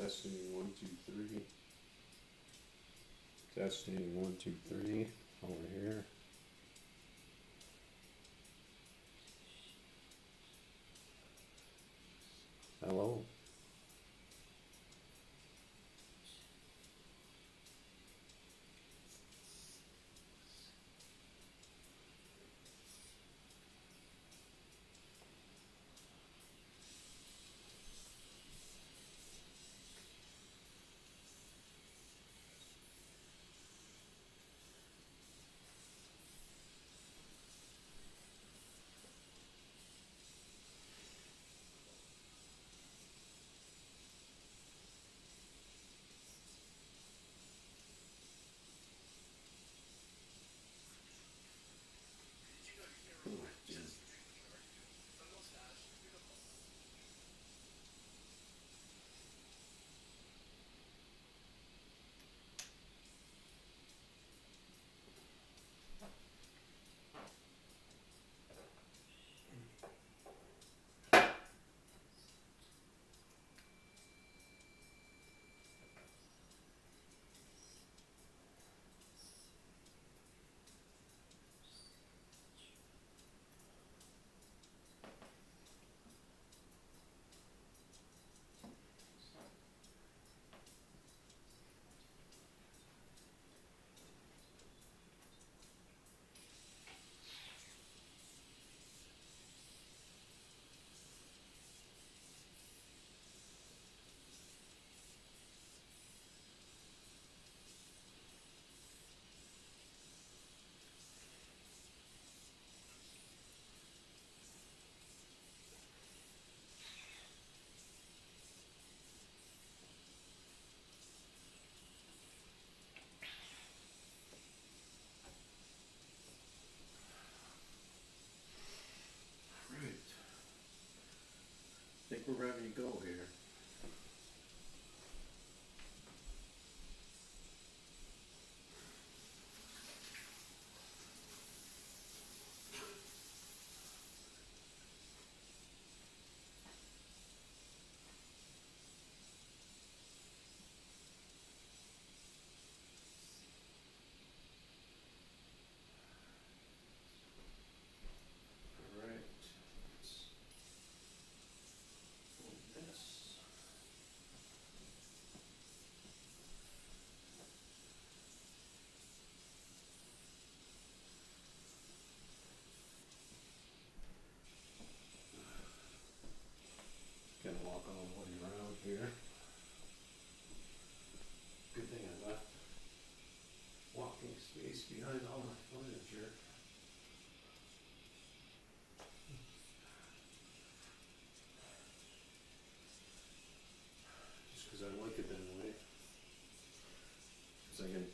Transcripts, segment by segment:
Testing 1, 2, 3. Testing 1, 2, 3 over here. Hello. Right. I think we're ready to go here. Alright. This. Gonna walk all the way around here. Good thing I left walking space behind all my furniture. Just because I like it that way. Because I get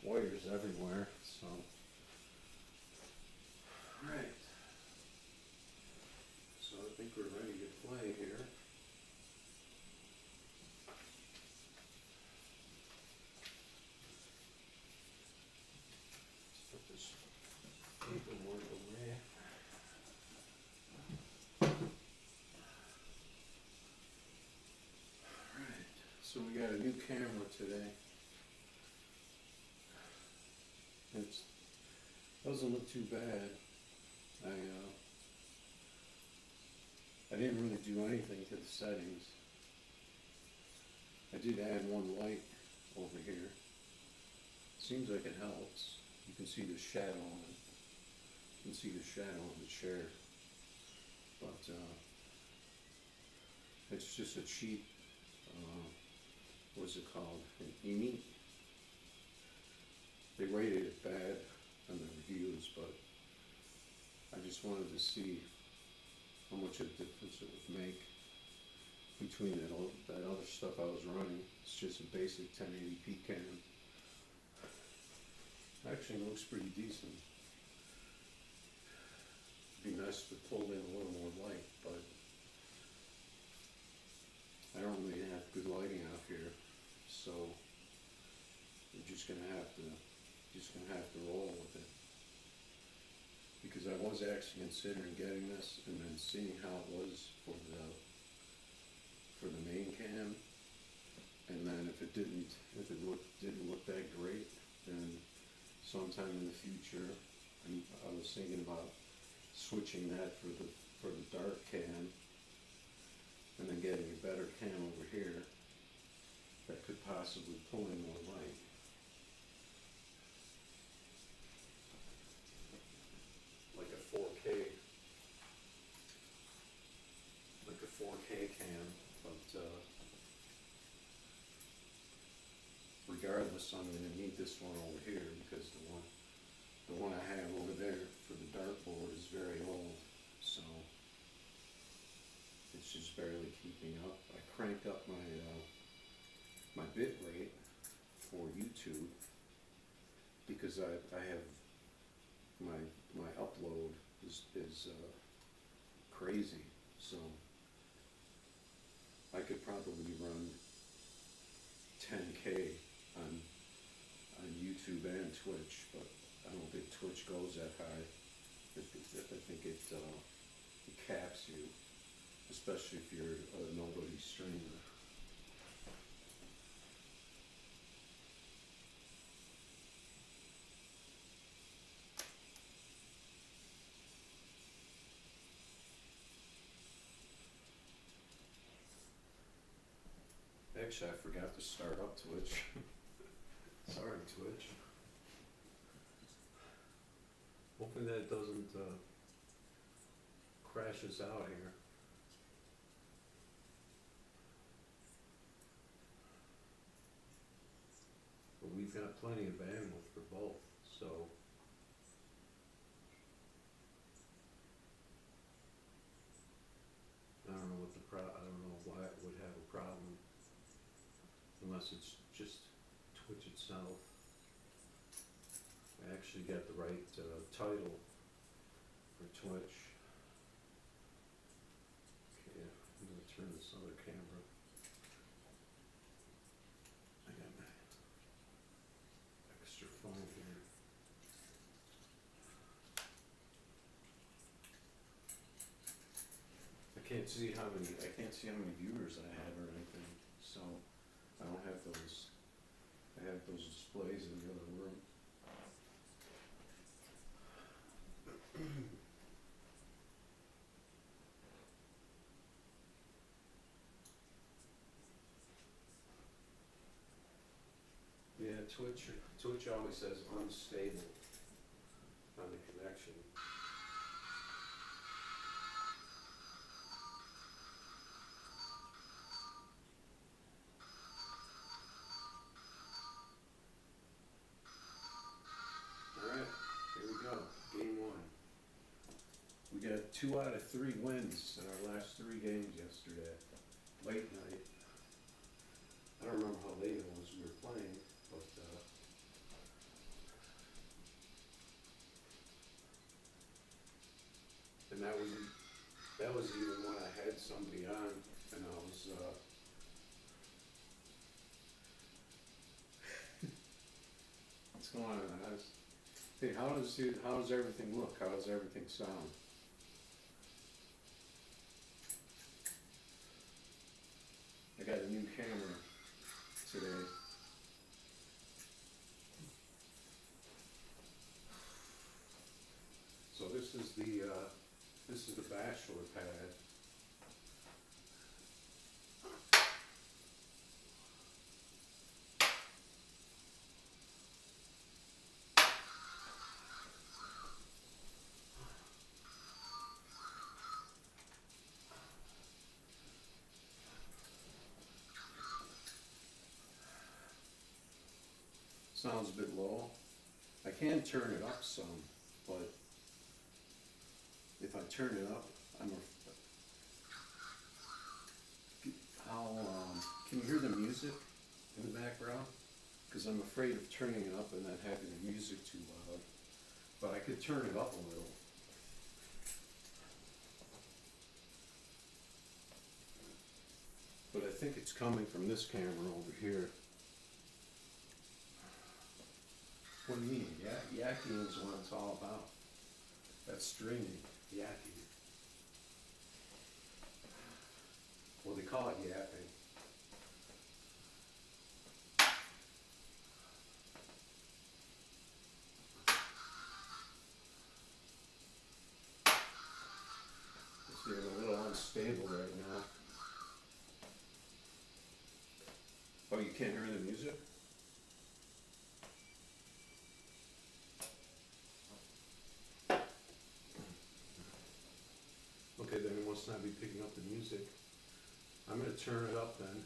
wires everywhere, so. Right. So I think we're ready to play here. Let's put this paperwork away. Alright, so we got a new camera today. It doesn't look too bad. I didn't really do anything to the settings. I did add one light over here. Seems like it helps. You can see the shadow on it. You can see the shadow on the chair. But it's just a cheap, what's it called? An EMI. They rated it bad on the reviews, but I just wanted to see how much of a difference it would make between that other stuff I was running. It's just a basic 1080p cam. Actually looks pretty decent. It'd be nice to pull in a little more light, but I don't really have good lighting out here, so I'm just gonna have to roll with it. Because I was actually considering getting this and then seeing how it was for the main cam, didn't look that great, then sometime in the future, I was thinking about switching that for the dark cam, and then getting a better cam over here that could possibly pull in more light. Like a 4K, like a 4K cam, but regardless, I'm gonna need this one over here because the one I have over there for the dartboard is very old, so it's just barely keeping up. I cranked up my bit rate for YouTube because I have my upload is crazy, so I could probably run 10K on YouTube and Twitch, but I don't think Twitch goes that high. I think it caps you, especially if you're a nobody streamer. Actually, I forgot to start up Twitch. Sorry, Twitch. Hoping that doesn't crash us out here. But we've got plenty of bandwidth for both, so. I don't know I don't know why it would have a problem. Unless it's just Twitch itself. I actually got the right title for Twitch. Okay, I'm gonna turn this other camera. I got my extra phone here. I can't see how many viewers I have or anything, so I don't have those. I have those displays in the other room. Yeah, Twitch always says unstable on the connection. Alright, here we go, game 1. We got 2 out of 3 wins in our last 3 games yesterday. Late night. I don't remember how late it was we were playing, but and that was even when I had somebody on and I was what's going on? Hey, how does everything look? How does everything sound? I got a new camera today. So this is the bachelor pad. Sounds a bit low. I can turn it up some, but if I turn it up, can you hear the music in the background? Because I'm afraid of turning it up and then having the music too loud. But I could turn it up a little. But I think it's coming from this camera over here. What do you mean? Yakking is what it's all about. That's streaming, yakking. Well, they call it yapping. stable right now. Oh, you can't hear the music? Okay, then it must not be picking up the music. I'm gonna turn it up then.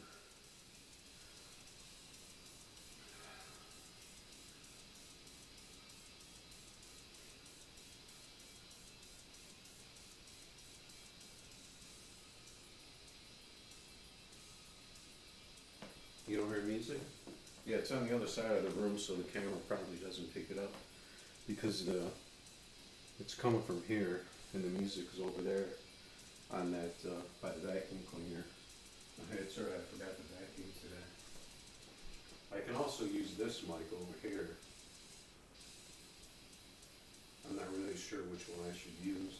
You don't hear music? Yeah, it's on the other side of the room, so the camera probably doesn't pick it up. Because it's coming from here, and the music is over there on that, by the vacuum cleaner. Okay, it's alright, I forgot the vacuum today. I can also use this mic over here. I'm not really sure which one I should use.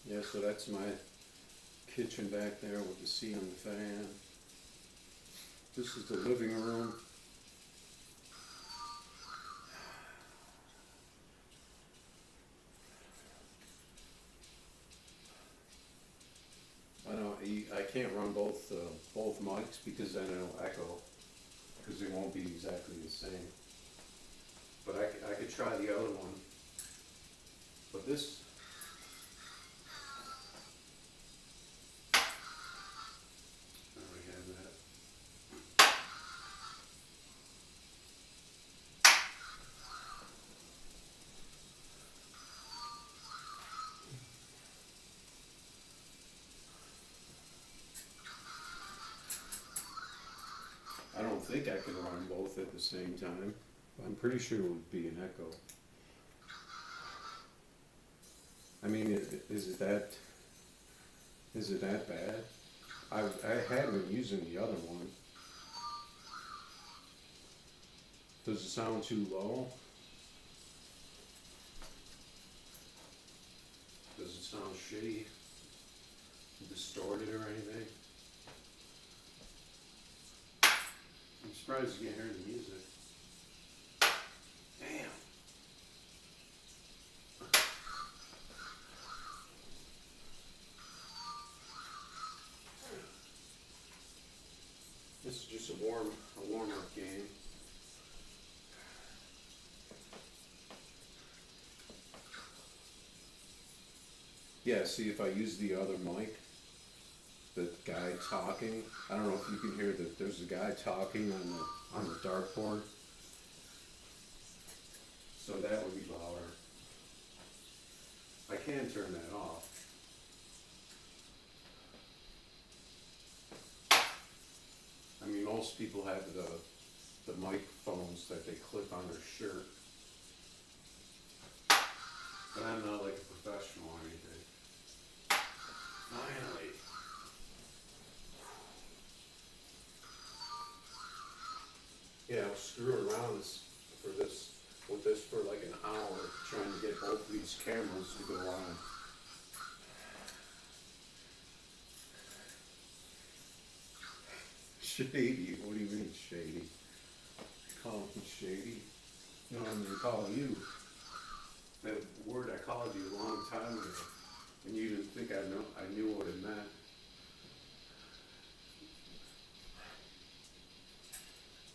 Yeah, so that's my kitchen back there with the seat on the fan. This is the living room. I can't run both mics because then it'll echo, because they won't be exactly the same. But I could try the other one. But this, I already have that. I don't think I can run both at the same time. I'm pretty sure it would be an echo. I mean, is it that bad? I had been using the other one. Does it sound too low? Does it sound shitty, distorted or anything? I'm surprised you can't hear the music. Damn. This is just a warm-up game. Yeah, see if I use the other mic, the guy talking, I don't know if you can hear that there's a guy talking on the dartboard. So that would be louder. I can turn that off. I mean, most people have the microphones that they clip on their shirt. But I'm not like a professional or anything. Finally. Yeah, I was screwing around with this for like an hour, trying to get both of these cameras to go on. Shady? What do you mean shady? Call him shady? No, I'm gonna call you. That word I called you a long time ago, and you didn't think I knew what it meant.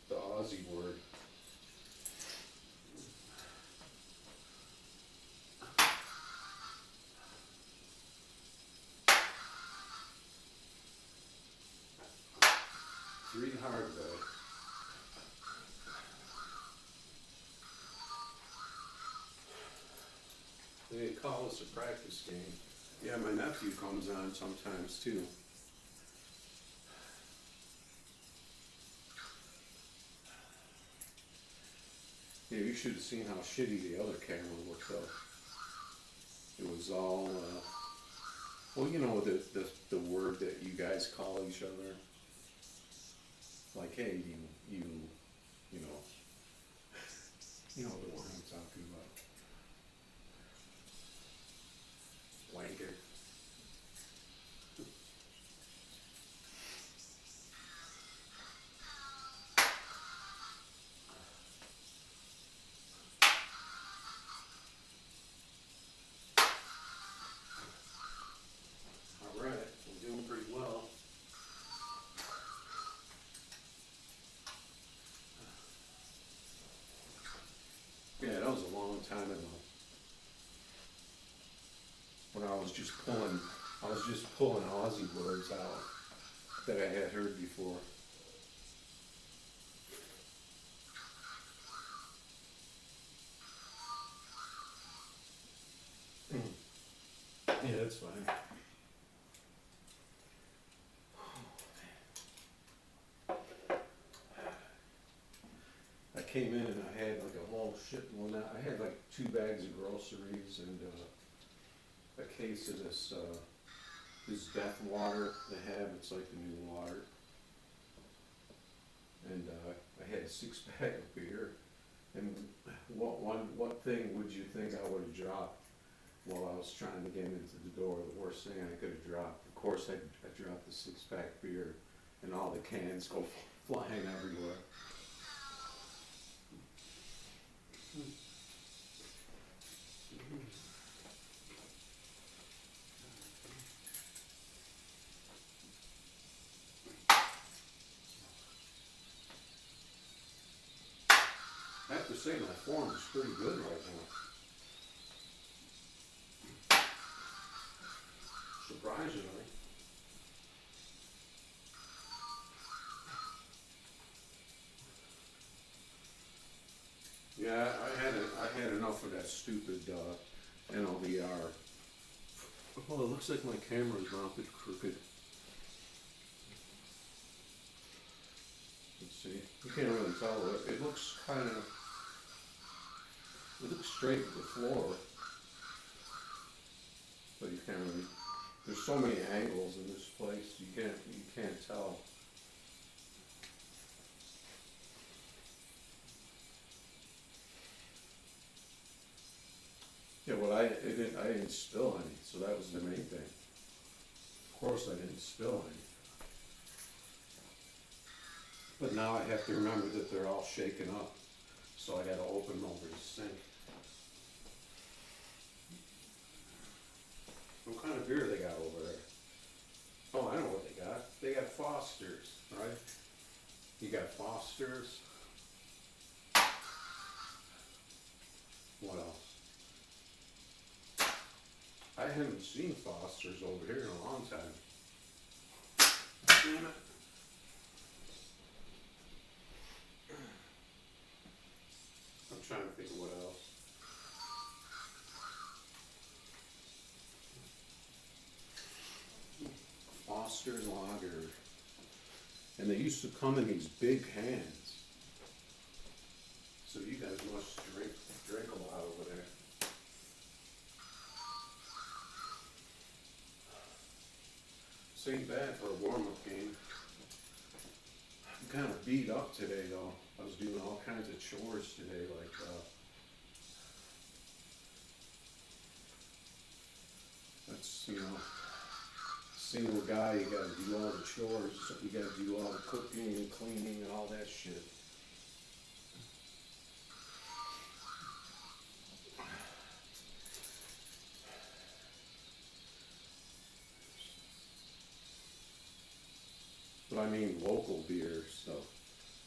The Aussie word. It's really hard though. They call us a practice game. Yeah, my nephew comes on sometimes too. Yeah, you should have seen how shitty the other camera looked though. It was all, well, you know the word that you guys call each other. Like, hey, you know, you know the word I'm talking about. Wanker. I was just pulling Aussie words out that I had heard before. Yeah, that's fine. I came in and I had like a whole shit, well, now, I had like 2 bags of groceries and, a case of this Death Water they have, it's like the new water. And, I had a 6-pack of beer, and what thing would you think I would've dropped while I was trying to get into the door? The worst thing I could've dropped, of course, I dropped the 6-pack beer, and all the cans go flying everywhere. I have to say my form is pretty good right now. Surprisingly. Yeah, I had enough of that stupid NLVR. Oh, it looks like my camera's mounted crooked. Let's see. You can't really tell it. It looks kind of. It looks straight to the floor, but you can't really. There's so many angles in this place. You can't tell. Yeah, well, I didn't spill any, so that was the main thing. Of course, I didn't spill any. But now I have to remember that they're all shaken up, so I gotta open them over the sink. What kind of beer they got over there? Oh, I know what they got. They got Foster's, right? You got Foster's. What else? I haven't seen Foster's over here in a long time. Damn it. I'm trying to think of what else. Foster's Lager. And they used to come in these big cans. So you guys must drink a lot over there. This ain't bad for a warm-up game. I'm kind of beat up today though. I was doing all kinds of chores today, like that's, single guy, you gotta do all the chores, you gotta do all the cooking and cleaning and all that shit. But I mean local beer stuff,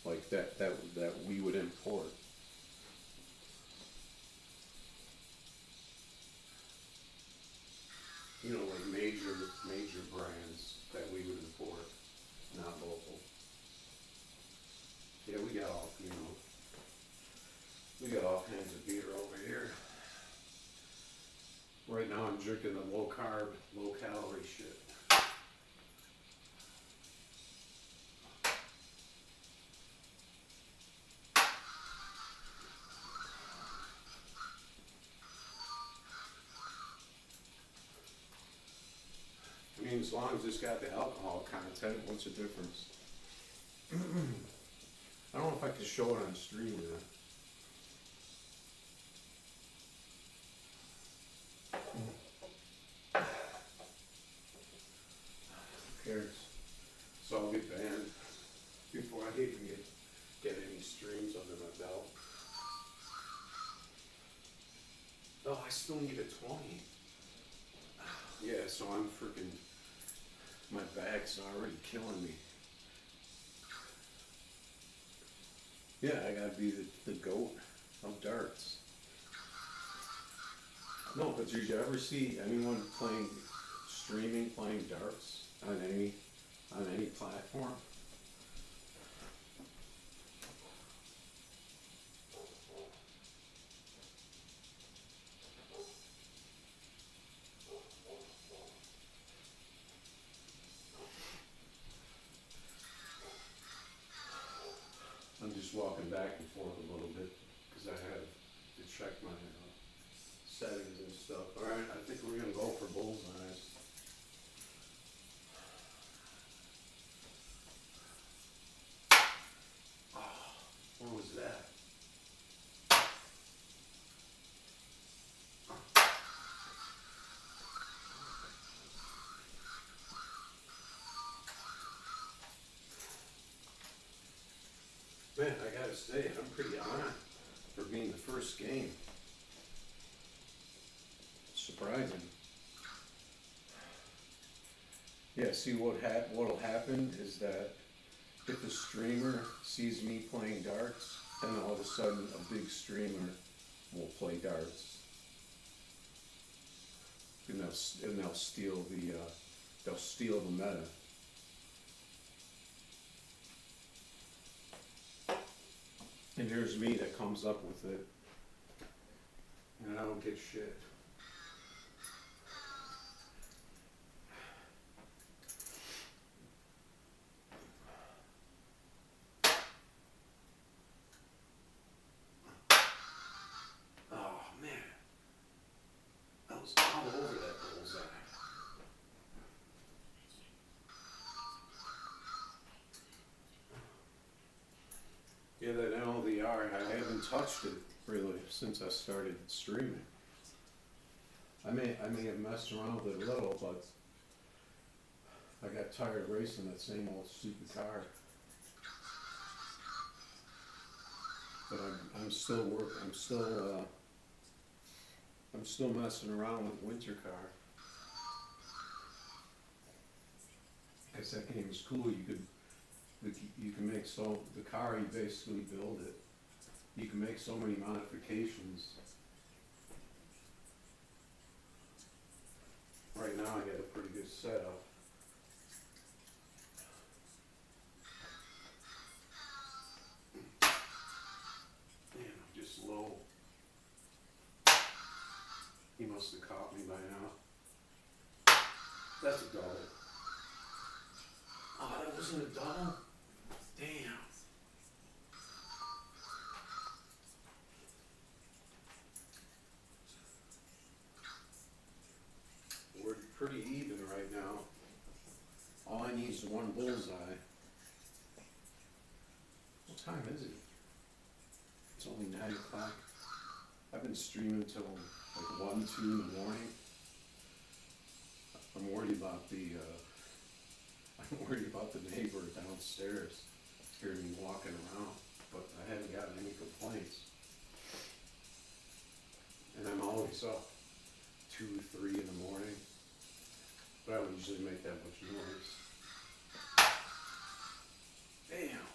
like that we would import. Like major brands that we would import, not local. Yeah, we got all kinds of beer over here. Right now I'm drinking the low carb, low calorie shit. I mean, as long as it's got the alcohol content, what's the difference? I don't know if I can show it on stream yet. Who cares? So I'll get banned before I even get any streams under my belt. Oh, I still need a 20. Yeah, so I'm freaking. My back's already killing me. Yeah, I gotta be the goat of darts. No, but did you ever see anyone streaming playing darts on any platform? I'm just walking back and forth a little bit because I have to check my settings and stuff. All right, I think we're gonna go for bullseyes. What was that? Man, I gotta say, I'm pretty on for being the first game. Surprising. Yeah, see what'll happen is that if a streamer sees me playing darts, then all of a sudden a big streamer will play darts. And they'll steal the meta. And here's me that comes up with it. And I don't get shit. Oh man. I was all over that bullseye. Yeah, that LDR, I haven't touched it really since I started streaming. I may have messed around with it a little, but I got tired of racing that same old stupid car. But I'm still messing around with Winter Car. I guess that game is cool. You can make the car, you basically build it. You can make so many modifications. Right now I got a pretty good setup. Man, I'm just low. He must have caught me by now. That's a double. Oh, that wasn't a double? Damn. We're pretty even right now. All I need is one bullseye. What time is it? It's only 9 o'clock. I've been streaming till like 1, 2 in the morning. I'm worried about the neighbor downstairs hearing me walking around, but I haven't gotten any complaints. And I'm always up 2, 3 in the morning, but I don't usually make that much noise. Damn.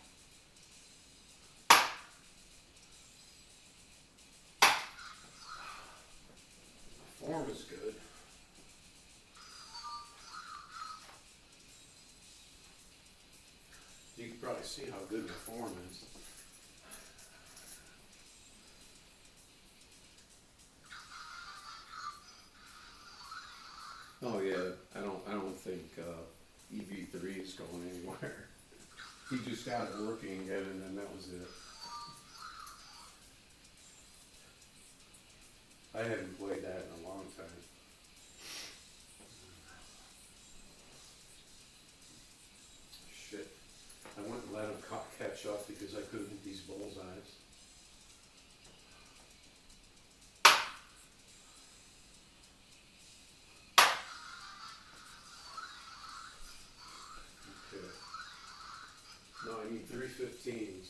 Form is good. You can probably see how good the form is. Oh yeah, I don't think EV3 is going anywhere. He just got it working again, and then that was it. I haven't played that in a long time. Shit. I wouldn't let him catch up because I couldn't hit these bullseyes. Okay. No, I need 315s.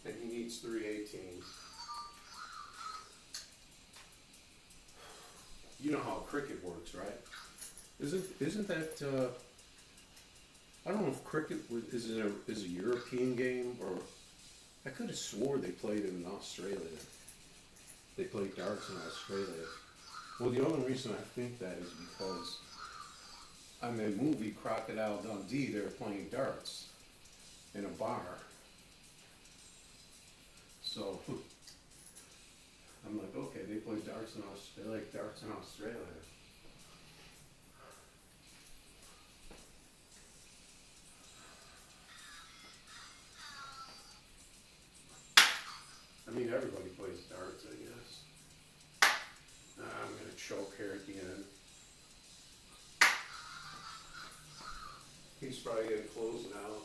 And he needs 318s. You know how cricket works, right? Isn't that I don't know if is a European game, or I could have swore they played it in Australia. They played darts in Australia. Well, the only reason I think that is because on the movie Crocodile Dundee, they were playing darts in a bar. So I'm like, okay, they play darts in Australia. They like darts in Australia. I mean, everybody plays darts, I guess. I'm gonna choke here at the end. He's probably getting closing out.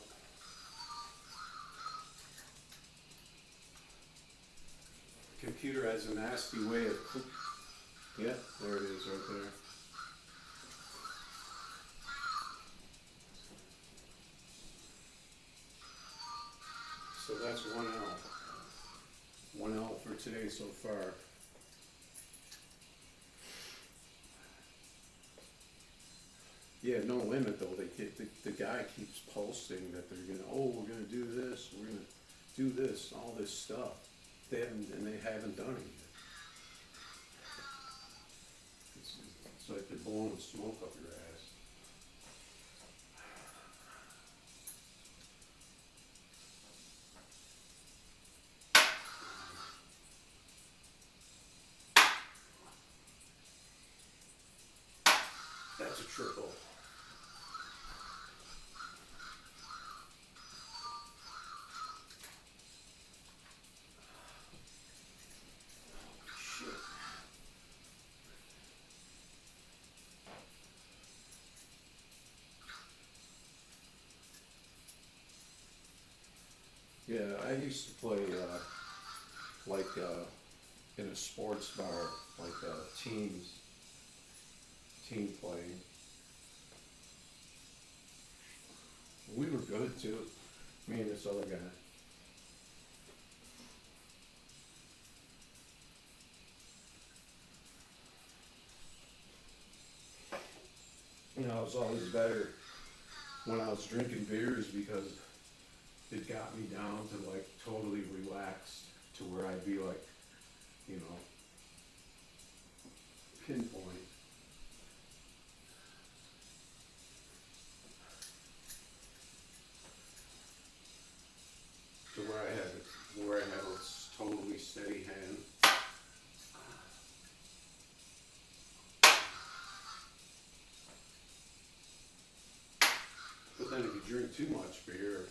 Computer has a nasty way of. Yeah, there it is, right there. So that's 1L. 1L for today so far. Yeah, no limit though. The guy keeps posting that they're gonna, oh, we're gonna do this, we're gonna do this, all this stuff. They haven't done it yet. It's like they're blowing smoke up your ass. That's a triple. Shit. Yeah, I used to play like in a sports bar, like team playing. We were good too, me and this other guy. You know, it was always better when I was drinking beers because it got me down to like totally relaxed to where I'd be like, you know, pinpoint. To where I have a totally steady hand. But then if you drink too much beer,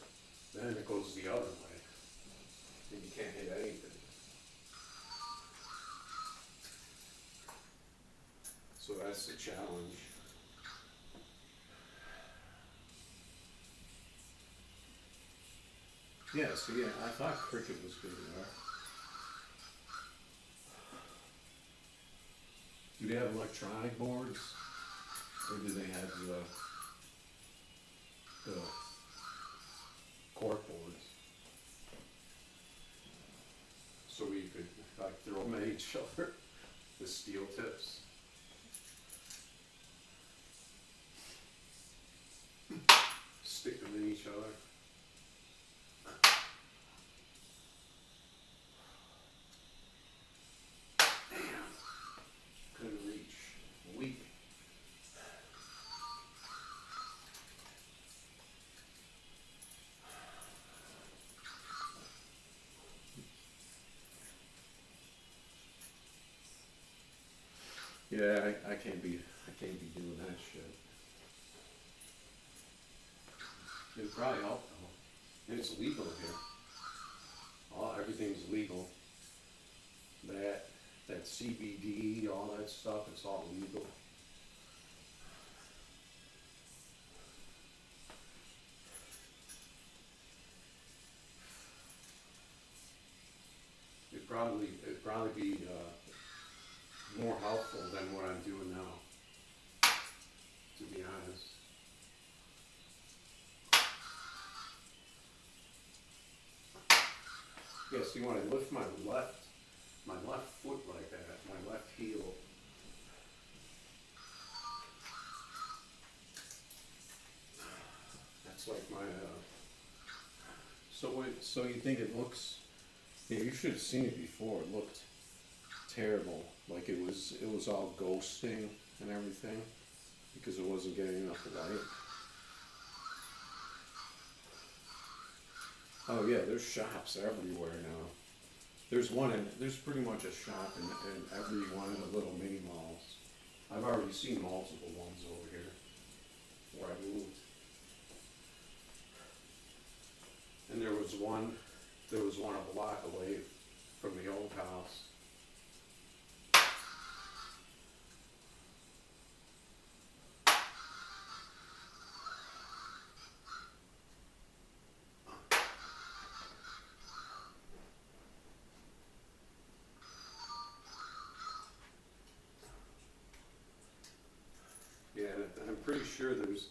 then it goes the other way. And you can't hit anything. So that's the challenge. Yeah, so yeah, I thought cricket was good enough. Do they have electronic boards? Or do they have the cork boards? So you could like throw them at each other, the steel tips. Stick them in each other. Couldn't reach. Weak. Yeah, I can't be doing that shit. It'd probably help though. And it's legal here. Everything's legal. That CBD, all that stuff, it's all legal. It'd probably be more helpful than what I'm doing now, to be honest. Yeah, see when I lift my left foot like that, my left heel, that's so you think it looks, yeah, you should have seen it before, it looked terrible, like it was all ghosting and everything, because it wasn't getting enough light. Oh yeah, there's shops everywhere now. There's pretty much a shop in every one of the little mini malls. I've already seen multiple ones over here where I moved. And there was one a block away from the old house. Yeah, and I'm pretty sure there's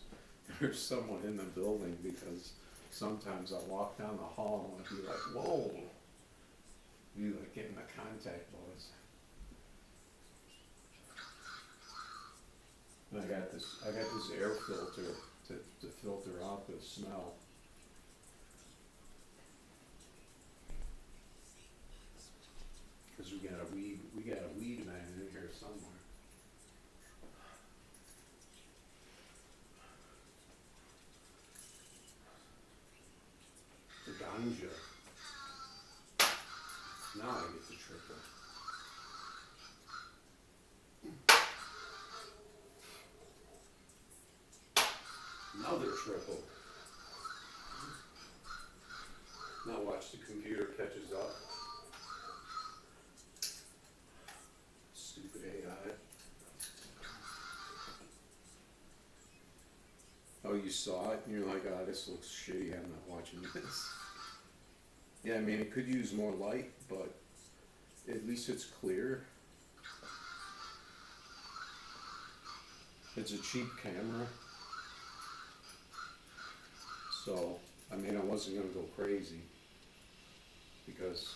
someone in the building, because sometimes I walk down the hall and I'd be like, whoa, be like getting the contact buzz. And I got this air filter to filter out the smell. Cause we got a weed man in here somewhere. The ganja. Now I get the triple. Another triple. Now watch the computer catches up. Stupid AI. Oh, you saw it and you're like, oh, this looks shitty, I'm not watching this. Yeah, I mean, it could use more light, but at least it's clear. It's a cheap camera. So, I mean, I wasn't gonna go crazy, because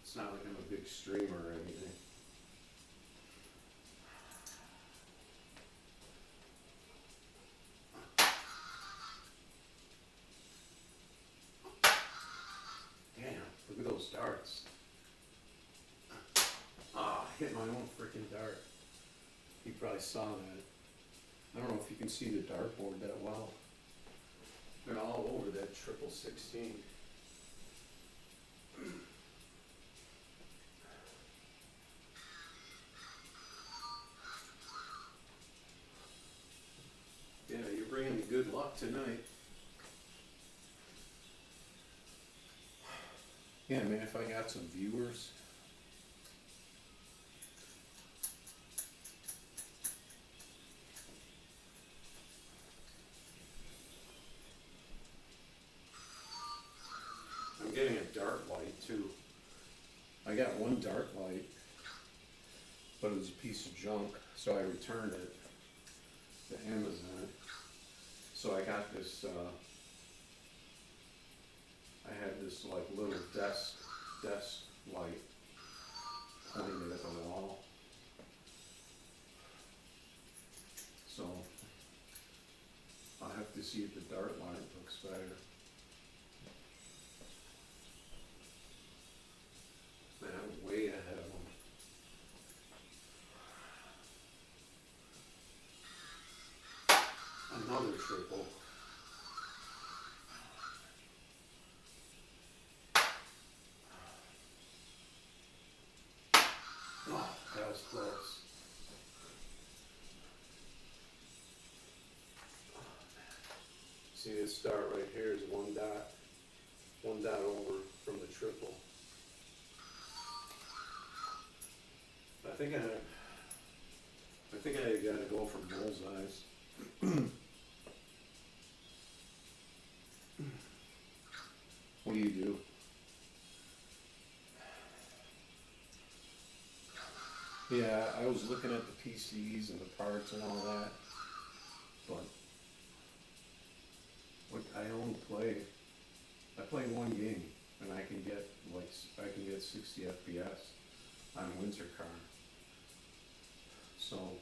it's not like I'm a big streamer or anything. Damn, look at those darts. Ah, I hit my own freaking dart. You probably saw that. I don't know if you can see the dartboard that well. They're all over that 1616. Yeah, you're bringing me good luck tonight. Yeah, man, if I got some viewers. I'm getting a dart light too. I got one dart light, but it was a piece of junk, so I returned it to Amazon. So I got this, I had this like little desk light pointed at the wall. So I'll have to see if the dart light looks better. Man, I'm way ahead of them. Another triple. Oh, that was close. See this dart right here is one dot over from the triple. I think I gotta go for bullseyes. What do you do? Yeah, I was looking at the PCs and the parts and all that, but I play one game and I can get 60 FPS on Winter Car. So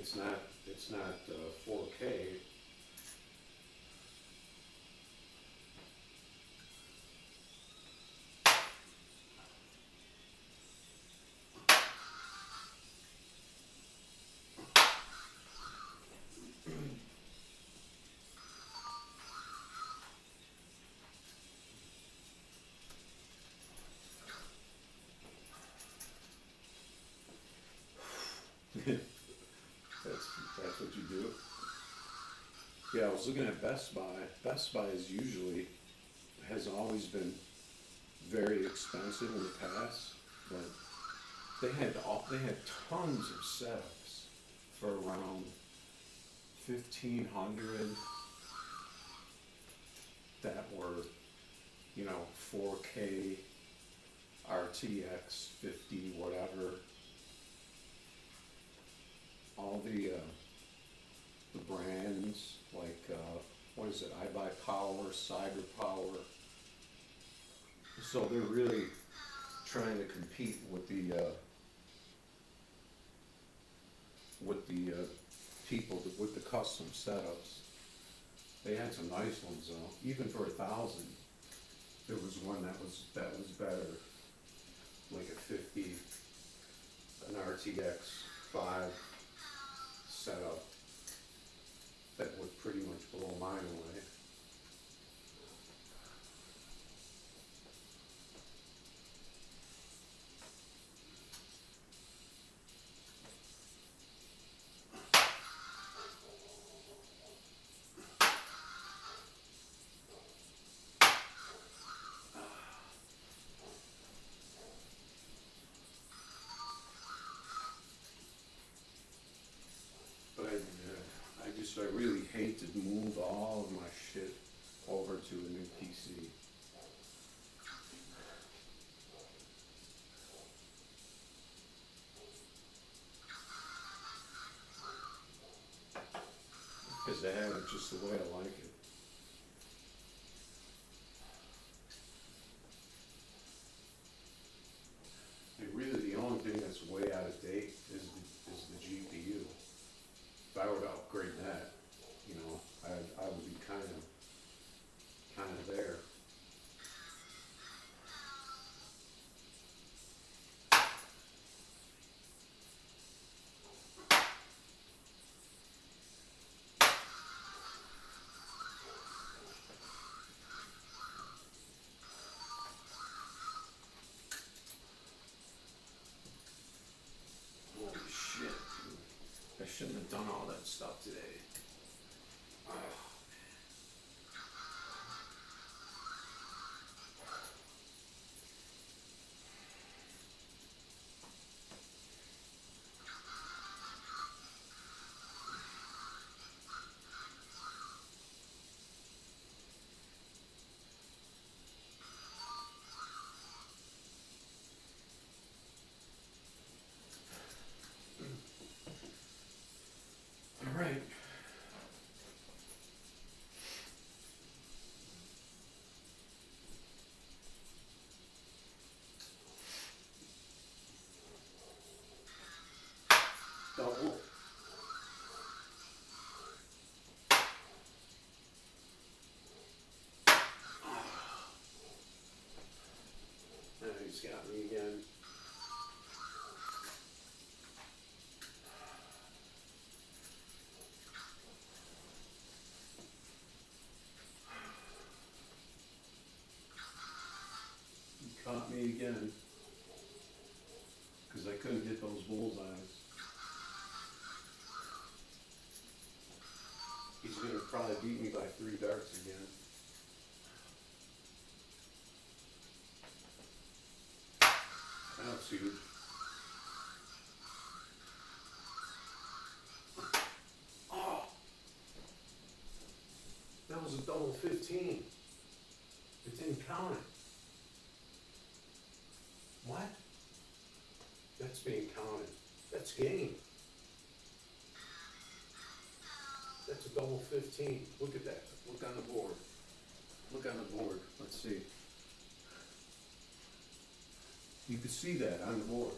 it's not 4K. That's what you do. Yeah, I was looking at Best Buy. Best Buy has always been very expensive in the past, but they had tons of setups for around 1,500 that were, 4K, RTX 50, whatever. All the brands like what is it? iBuyPower, CyberPower. So they're really trying to compete with the people with the custom setups. They had some nice ones though. Even for 1,000, there was one that was better, like a 50, an RTX 5 setup that would pretty much blow mine away. But I really hate to move all of my shit over to a new PC. Because they have it just the way I like it. And really the only thing that's way out of date is the GPU. If I were to upgrade that, I would be kind of there. Holy shit, dude. I shouldn't have done all that stuff today. All right. Double. Now he's got me again. He caught me again. Because I couldn't hit those bullseyes. He's gonna probably beat me by 3 darts again. That's huge. Oh! That was a double 15. It didn't count it. What? That's being counted. That's game. That's a double 15. Look at that. Look on the board. Look on the board. Let's see. You could see that on the board.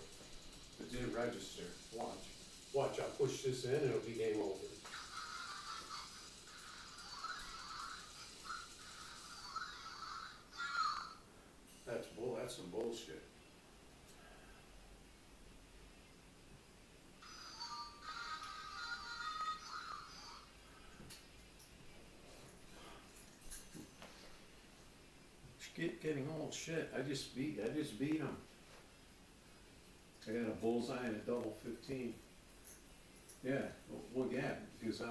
It didn't register. Watch. Watch, I'll push this in and it'll be game over. That's some bullshit. Getting old shit. I just beat him. I got a bullseye and a double 15. Yeah, well, yeah, because it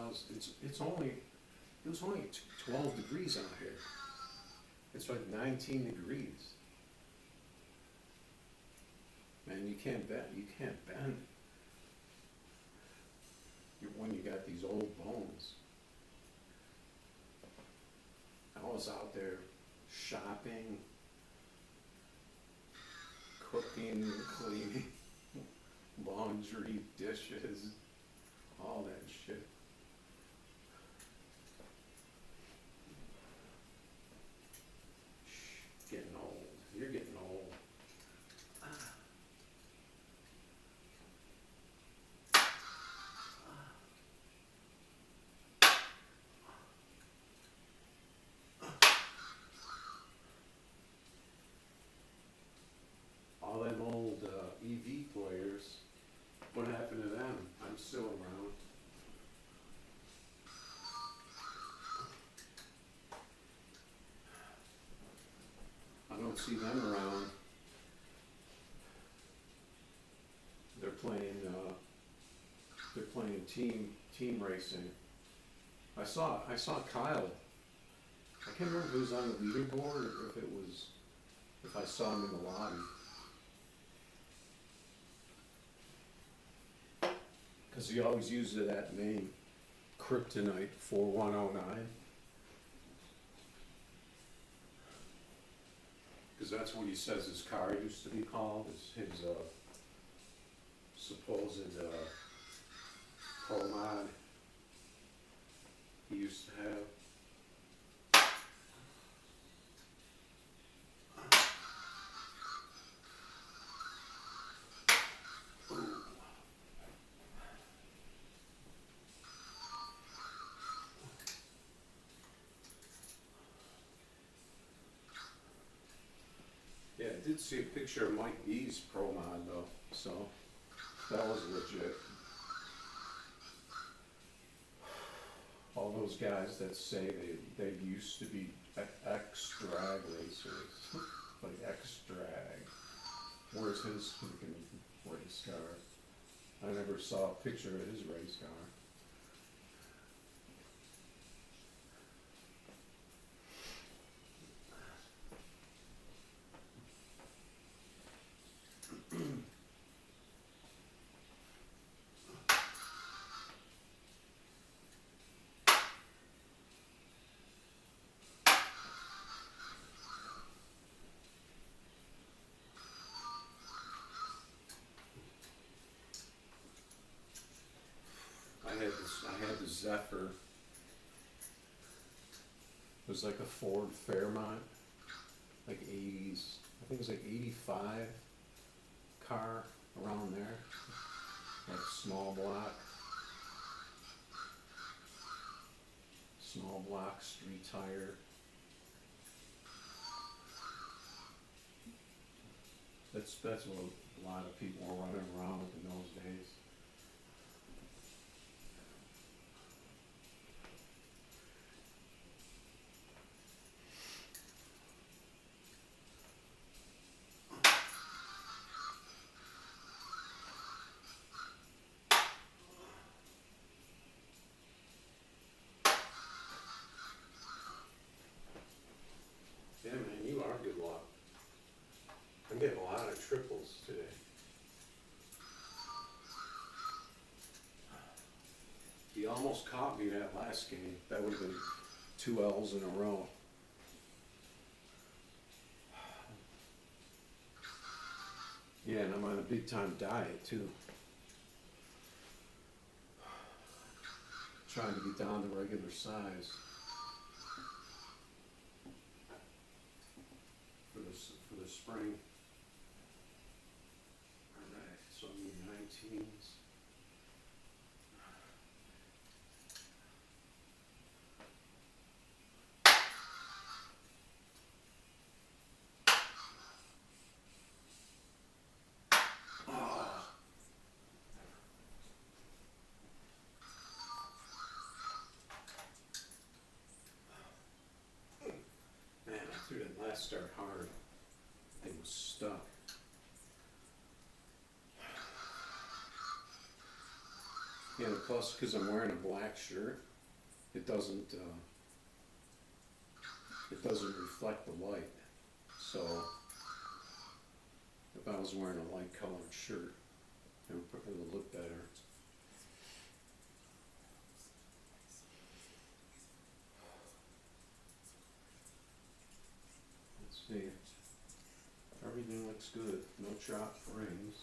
was only 12 degrees out here. It's like 19 degrees. Man, you can't bend. When you got these old bones. I was out there shopping, cooking, cleaning, laundry, dishes, all that shit. Getting old. You're getting old. All them old EV players, what happened to them? I'm still around. I don't see them around. They're playing team racing. I saw Kyle. I can't remember if it was on the leaderboard or if I saw him in the lobby. Because he always uses that name, Kryptonite 4109. Because that's what he says his car used to be called, his supposed pro mod he used to have. Yeah, I did see a picture of Mike B's pro mod though, so that was legit. All those guys that say they used to be ex-drag racers, like ex-drag. Where's his freaking race car? I never saw a picture of his race car. I had the Zephyr. It was like a Ford Fairmont, like 80s. I think it was like 85 car around there, like small block, street tire. That's what a lot of people were running around with in those days. Yeah, man, you are good luck. I'm getting a lot of triples today. He almost caught me that last game. That would have been 2 L's in a row. Yeah, and I'm on a big time diet too. Trying to get down to regular size. For the spring. Alright, so I need 19s. Yeah, and plus, cause I'm wearing a black shirt, it doesn't reflect the light. So, if I was wearing a light colored shirt, it would look better. Let's see. Everything looks good. No chopped frames.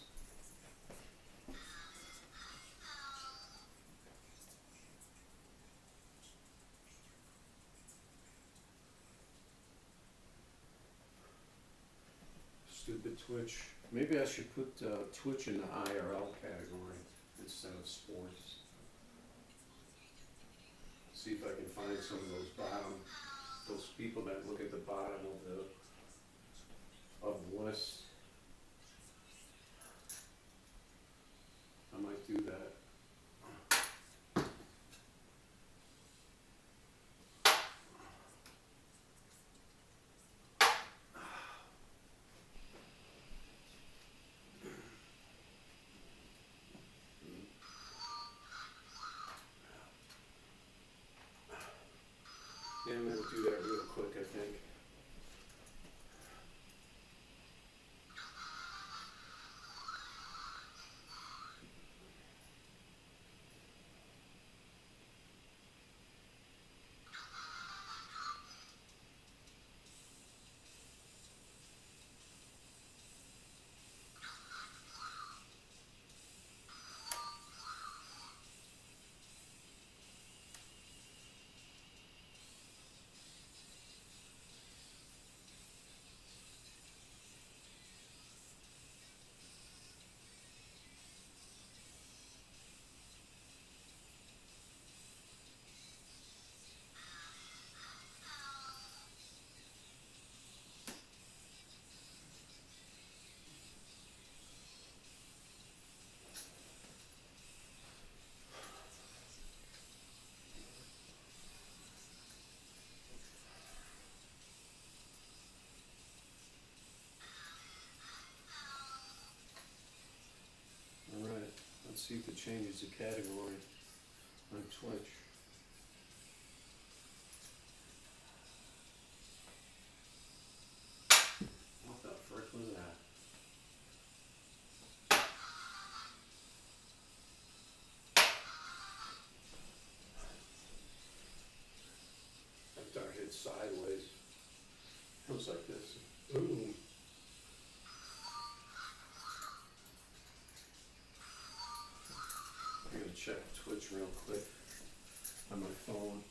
Stupid Twitch. Maybe I should put Twitch in the IRL category instead of sports. See if I can find some of those people that look at the bottom of the list. I might do that. Yeah, I'm gonna do that real quick, I think. Alright, let's see if it changes the category on Twitch. What the frick was that? That dart hit sideways. It was like this. Ooh. I'm gonna check Twitch real quick on my phone.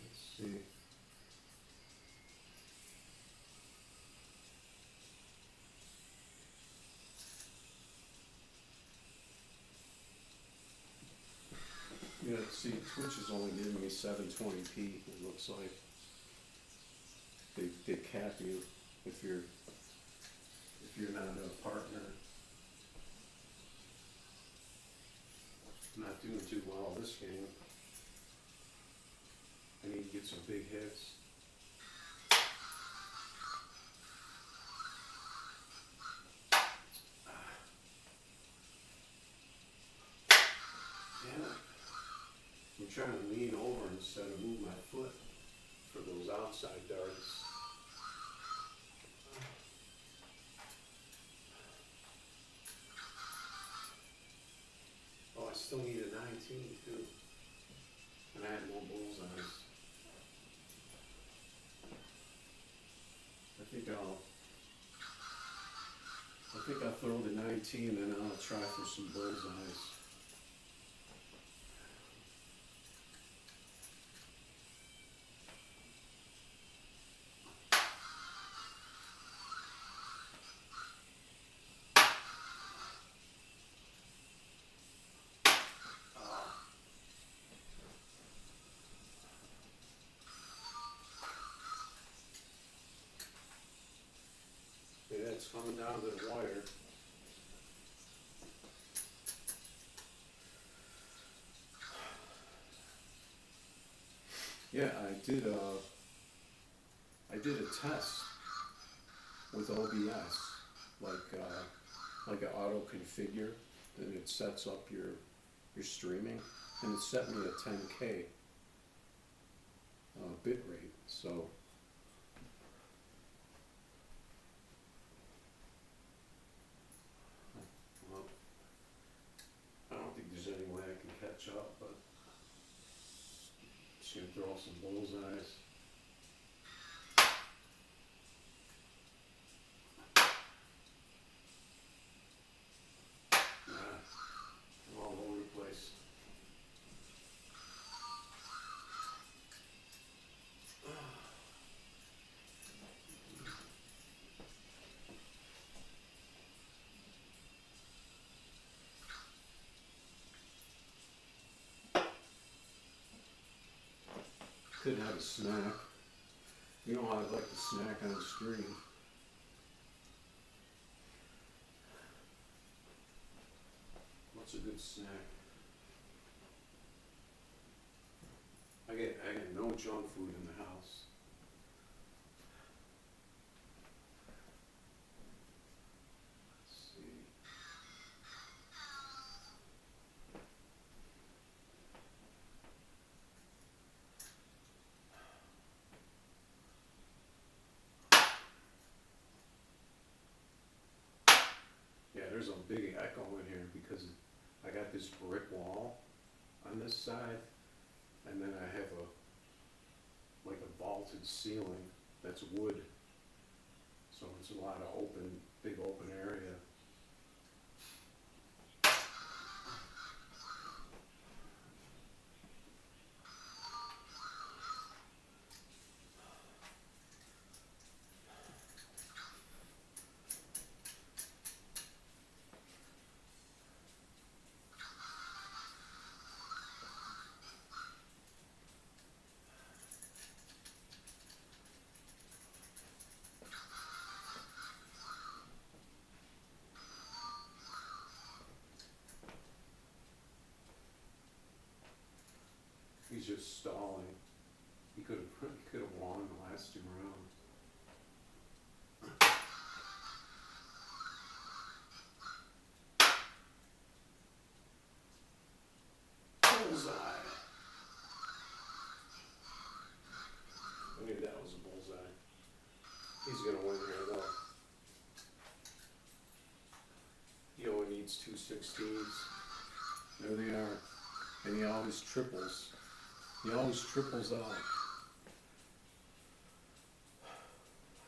Let's see. Yeah, see, Twitch is only giving me 720p, it looks like. They cap you if you're not a partner. Not doing too well this game. I need to get some big hits. Damn it. I'm trying to lean over instead of move my foot for those outside darts. Oh, I still need a 19 too. And I had no bullseyes. I think I'll throw the 19, then I'll try for some bullseyes. Yeah, it's coming down to the wire. Yeah, I did a test with OBS, like an auto configure, and it sets up your streaming, and it set me a 10K bit rate. So well, I don't think there's any way I can catch up, but just gonna throw some bullseyes. I'm all over the place. Could have a snack. You know how I'd like to snack on the stream. What's a good snack? I get no junk food in the house. Let's see. Yeah, there's a big echo in here because I got this brick wall on this side, and then I have like a vaulted ceiling that's wood. So it's a lot of big open area. He's just stalling. He could have won the last 2 rounds. Bullseye. I knew that was a bullseye. He's gonna win here though. He only needs 2 16s. There they are. And he always triples. He always triples out.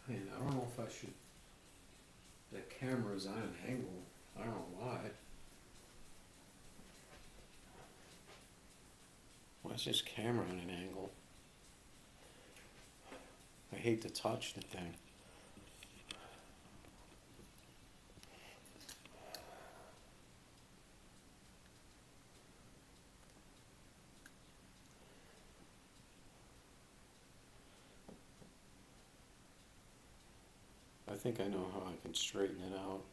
Man, I don't know if I should. That camera's on an angle. I don't know why. Why is this camera on an angle? I hate to touch the thing. I think I know how I can straighten it out.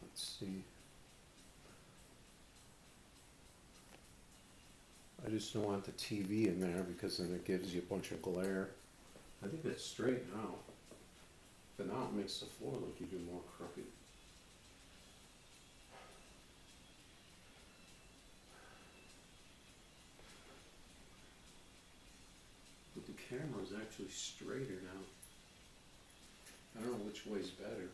Let's see. I just don't want the TV in there because then it gives you a bunch of glare. I think it's straight now. But now it makes the floor look even more crooked. But the camera is actually straighter now. I don't know which way's better.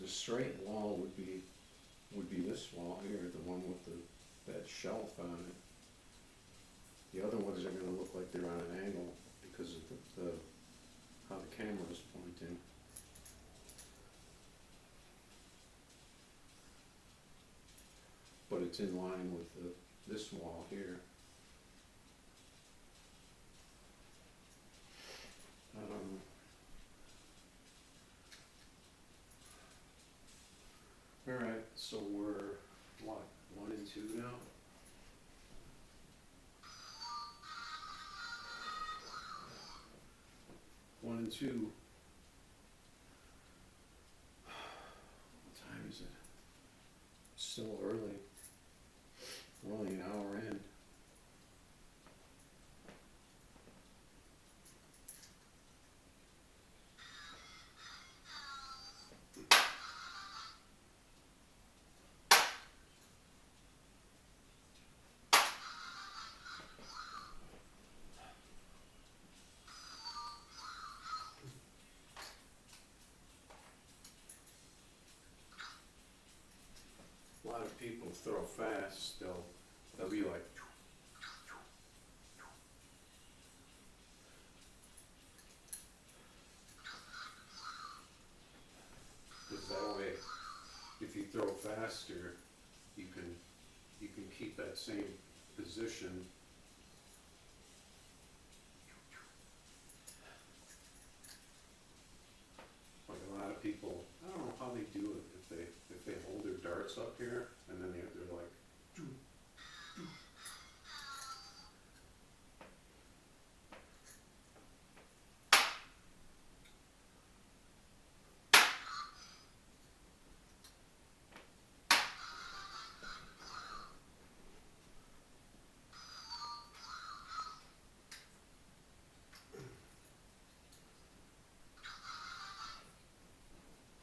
the straight wall would be this wall here, the one with that shelf on it. The other ones are gonna look like they're on an angle because of the how the camera is pointing. But it's in line with this wall here. Alright, so we're, what, 1 and 2 now? One and two. What time is it? Still early. We're only an hour in. A lot of people throw fast, they'll be like, because that way, if you throw faster, you can keep that same position. Like a lot of people, I don't know how they do it, if they hold their darts up here, and then they're like,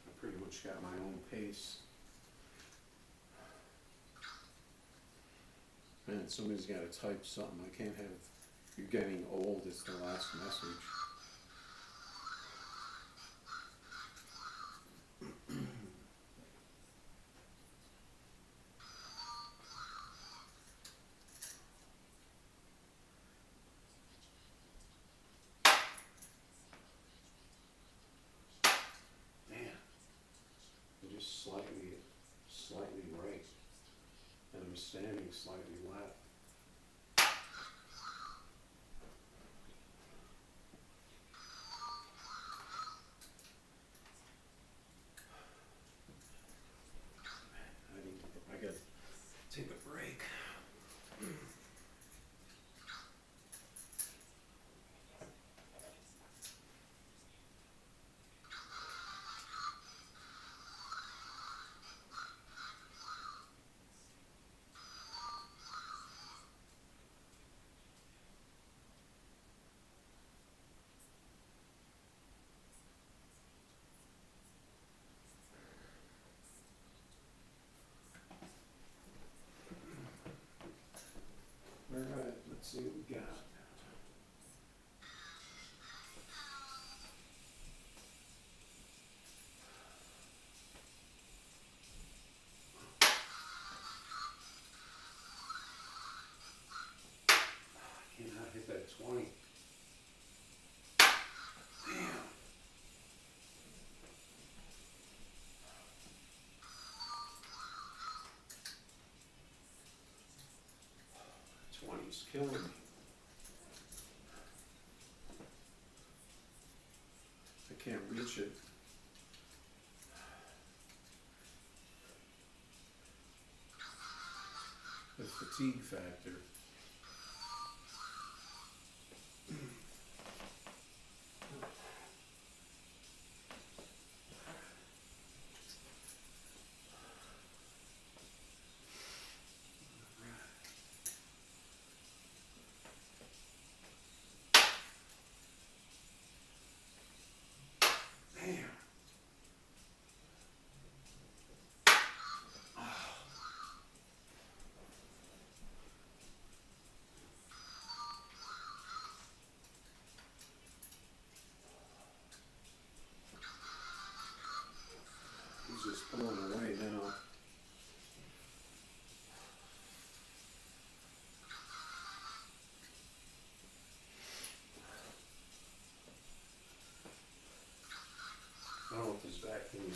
I pretty much got my own pace. Man, somebody's gotta type something, I can't have, you're getting old, it's the last message. Man, I'm just slightly right, and I'm standing slightly left. I gotta take a break. Alright, let's see what we got. I cannot hit that 20. Damn. 20's killing me. I can't reach it. The fatigue factor. Damn.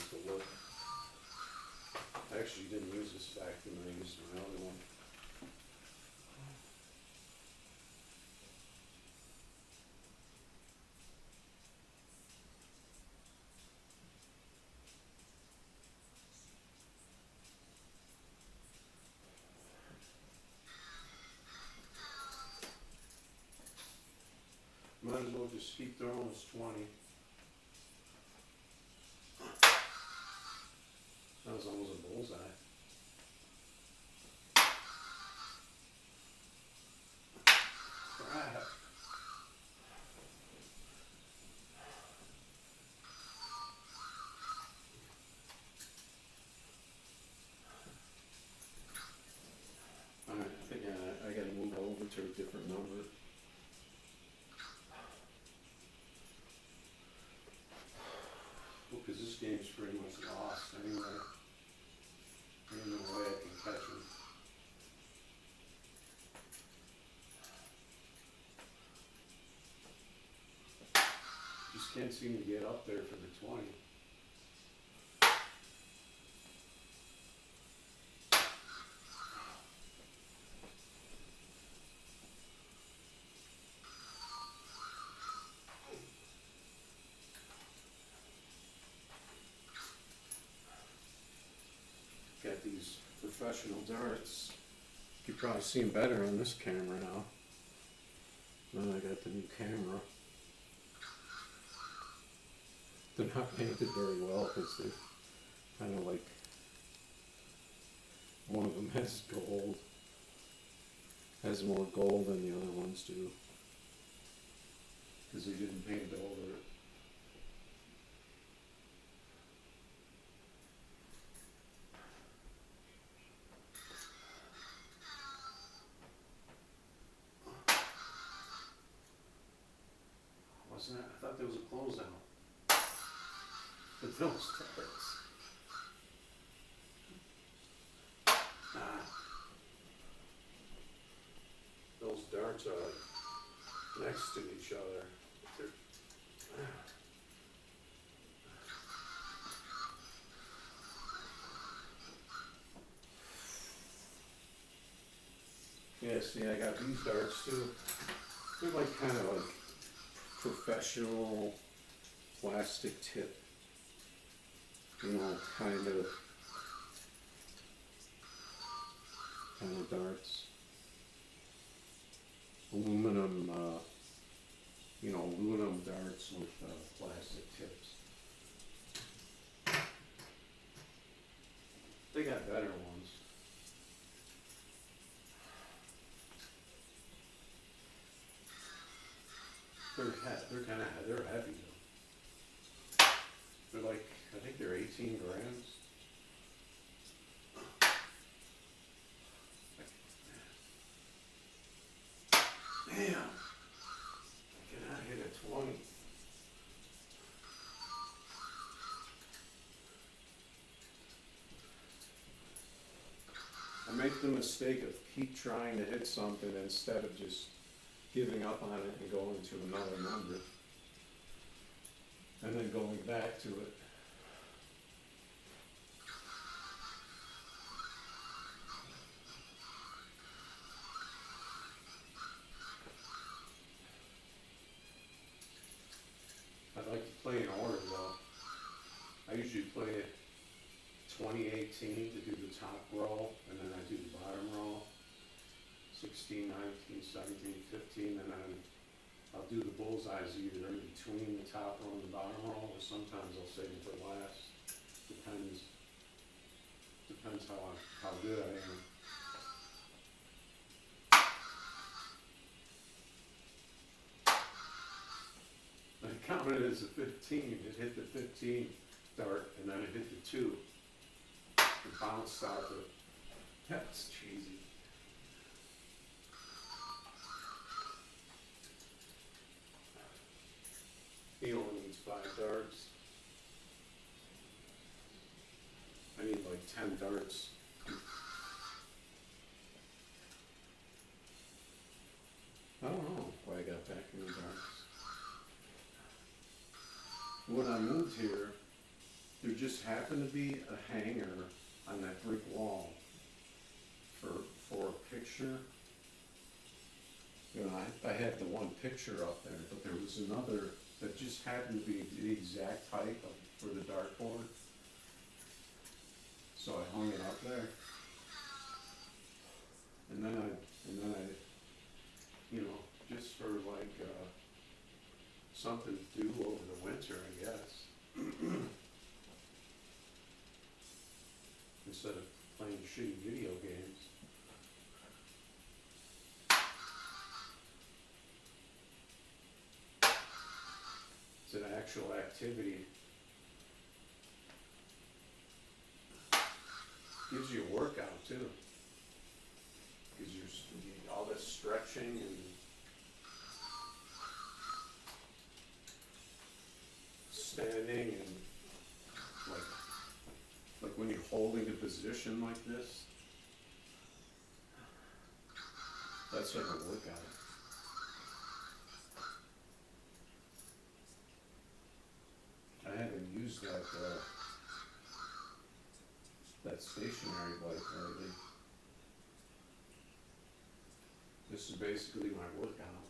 to look. I actually didn't use this vacuum, I used my other one. Might as well just keep throwing this 20. That was almost a bullseye. Crap. Alright, I think I gotta move over to a different number. Well, cause this game's pretty much lost anyway. There's no way I can catch him. Just can't seem to get up there for the 20. Got these professional darts. You can probably see them better on this camera now. Now I got the new camera. They're not painted very well because they're kind of like, one of them has gold, has more gold than the other ones do. Because they didn't paint over it. Wasn't it? I thought there was a closeout. But those darts. Those darts are like next to each other. Yeah, see, I got these darts too. They're like kind of like professional plastic tip, you know, kind of darts. Aluminum, you know, aluminum darts with plastic tips. They got better ones. They're heavy though. They're like, I think they're 18 grams. Damn. I cannot hit a 20. I make the mistake of keep trying to hit something instead of just giving up on it and going to another number. And then going back to it. I'd like to play in order though. I usually play it 2018 to do the top row, and then I do the bottom row. 16, 19, 17, 15, and then I'll do the bullseyes either in between the top row and the bottom row, or sometimes I'll save it for last. Depends how good I am. I counted it as a 15. It hit the 15 dart, and then it hit the 2. It bounced out the. That's cheesy. He only needs 5 darts. I need like 10 darts. I don't know why I got back in the darts. When I moved here, there just happened to be a hanger on that brick wall for a picture. You know, I had the one picture up there, but there was another that just happened to be the exact height for the dartboard. So I hung it up there. And then I, you know, just for like, something to do over the winter, I guess. Instead of playing shitty video games. It's an actual activity. Gives you a workout too. Gives you all this stretching and standing and like when you're holding a position like this. That's like a workout. I haven't used that stationary bike lately. This is basically my workout.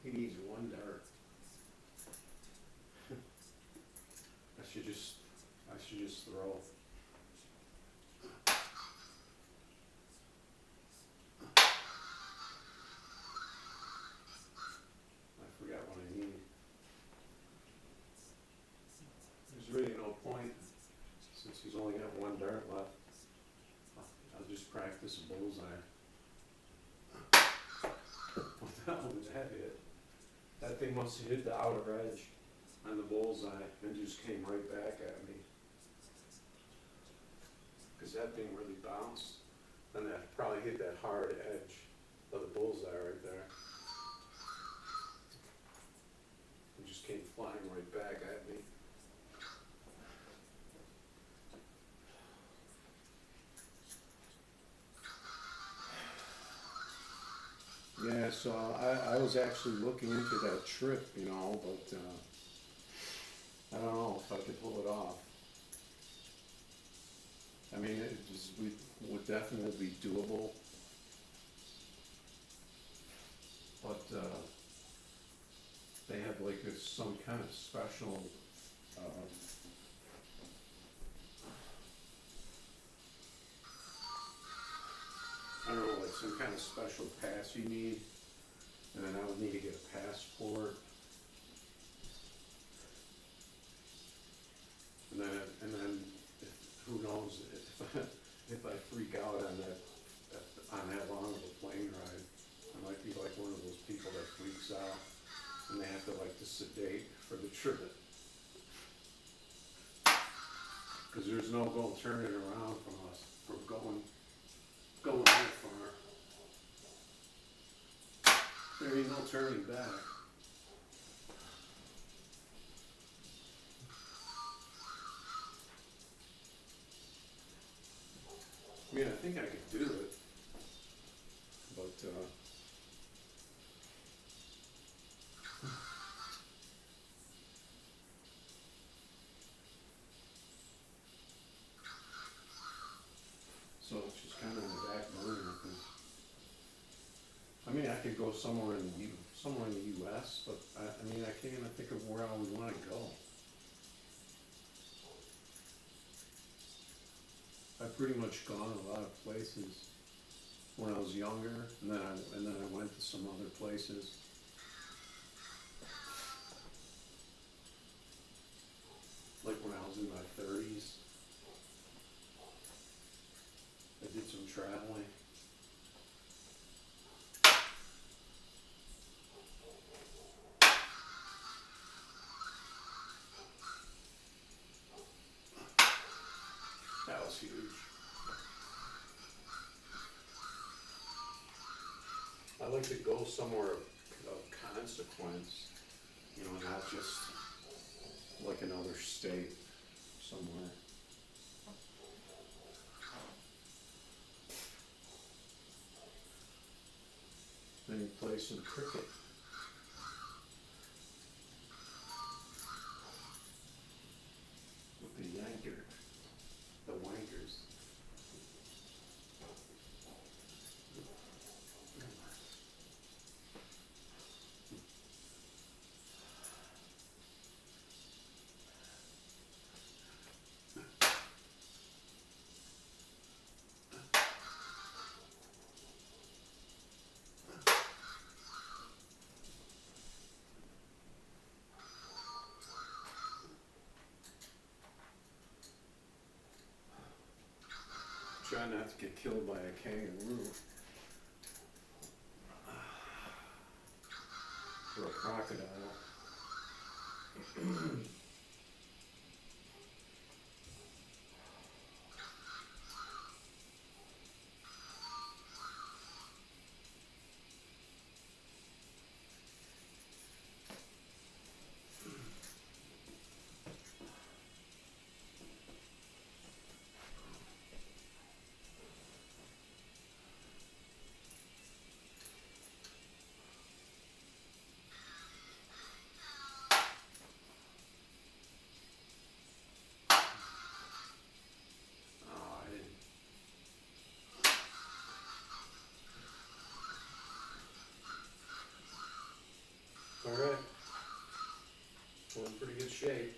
He needs one dart. I should just throw. I forgot what I need. There's really no point, since he's only got one dart left. I'll just practice a bullseye. What the hell did that hit? That thing must have hit the outer edge on the bullseye and just came right back at me. Because that thing really bounced. And that probably hit that hard edge of the bullseye right there. It just came flying right back at me. Yeah, so I was actually looking into that trip, you know, but I don't know if I could pull it off. I mean, would definitely be doable, but they have like some kind of special I don't know, like some kind of special pass you need, and then I would need to get a passport. And then who knows, if I freak out on that long of a plane ride, I might be like one of those people that freaks out and they have to sedate for the trip. Cause there's no turning around from us, from going that far. There ain't no turning back. I mean, I think I could do it, but so it's just kind of in the back burner. I mean, I could go somewhere in the U.S., but I mean, I can't even think of where I would want to go. I've pretty much gone a lot of places when I was younger, and then I went to some other places. Like when I was in my 30s, I did some traveling. That was huge. I like to go somewhere of consequence, you know, not just like another state somewhere. Then you play some cricket. Try not to get killed by a kangaroo. Or a crocodile. Oh, I didn't. Alright. We're in pretty good shape.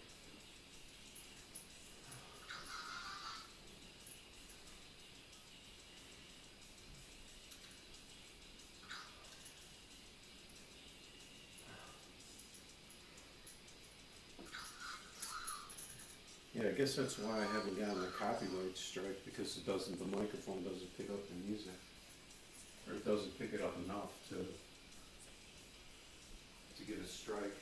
Yeah, I guess that's why I haven't gotten a copyright strike, because it doesn't, the microphone doesn't pick up the music. Or it doesn't pick it up enough to get a strike.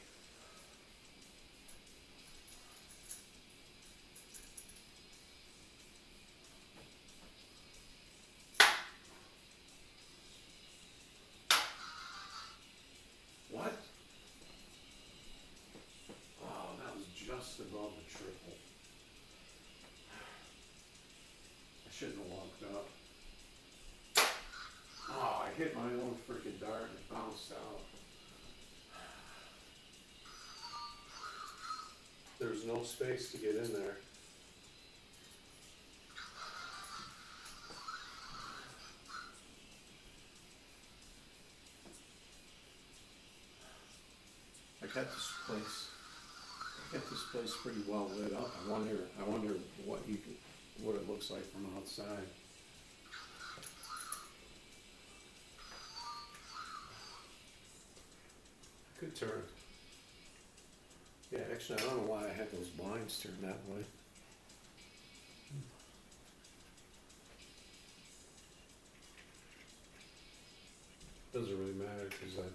What? Oh, that was just above the triple. I shouldn't have walked up. Oh, I hit my own freaking dart and it bounced out. There's no space to get in there. I got this place pretty well lit up. I wonder what it looks like from outside. Good turn. Yeah, actually, I don't know why I had those blinds turned that way. Doesn't really matter because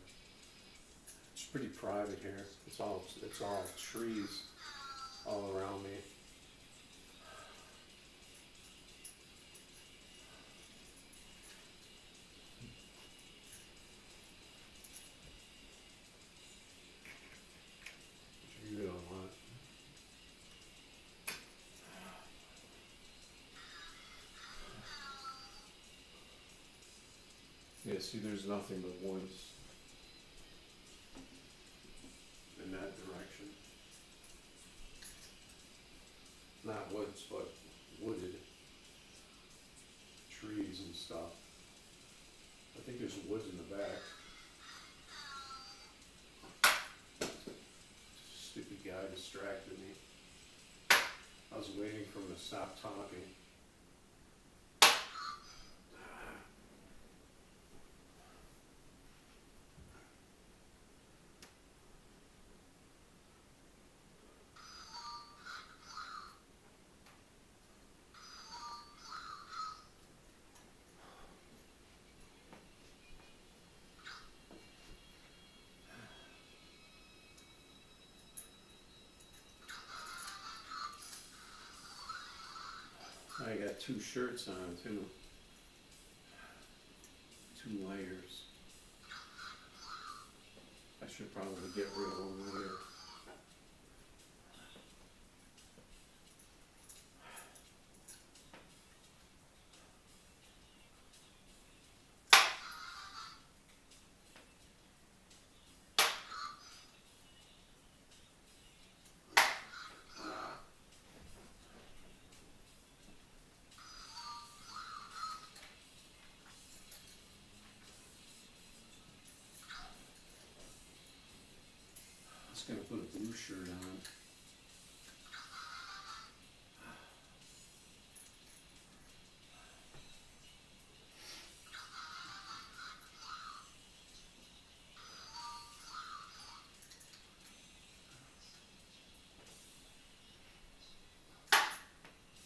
it's pretty private here. It's all trees all around me. You don't want. Yeah, see, there's nothing but woods in that direction. Not woods, but wooded trees and stuff. I think there's woods in the back. Stupid guy distracted me. I was waiting for him to stop talking. I got 2 shirts on too. 2 layers. I should probably get rid of one layer. Just gonna put a blue shirt on.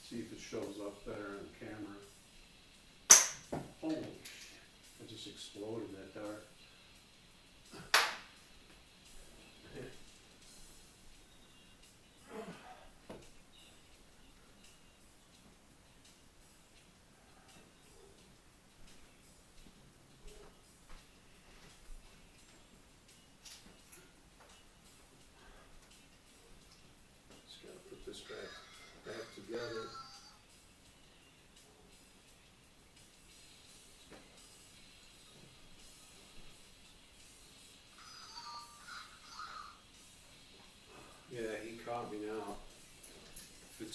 See if it shows up better on camera.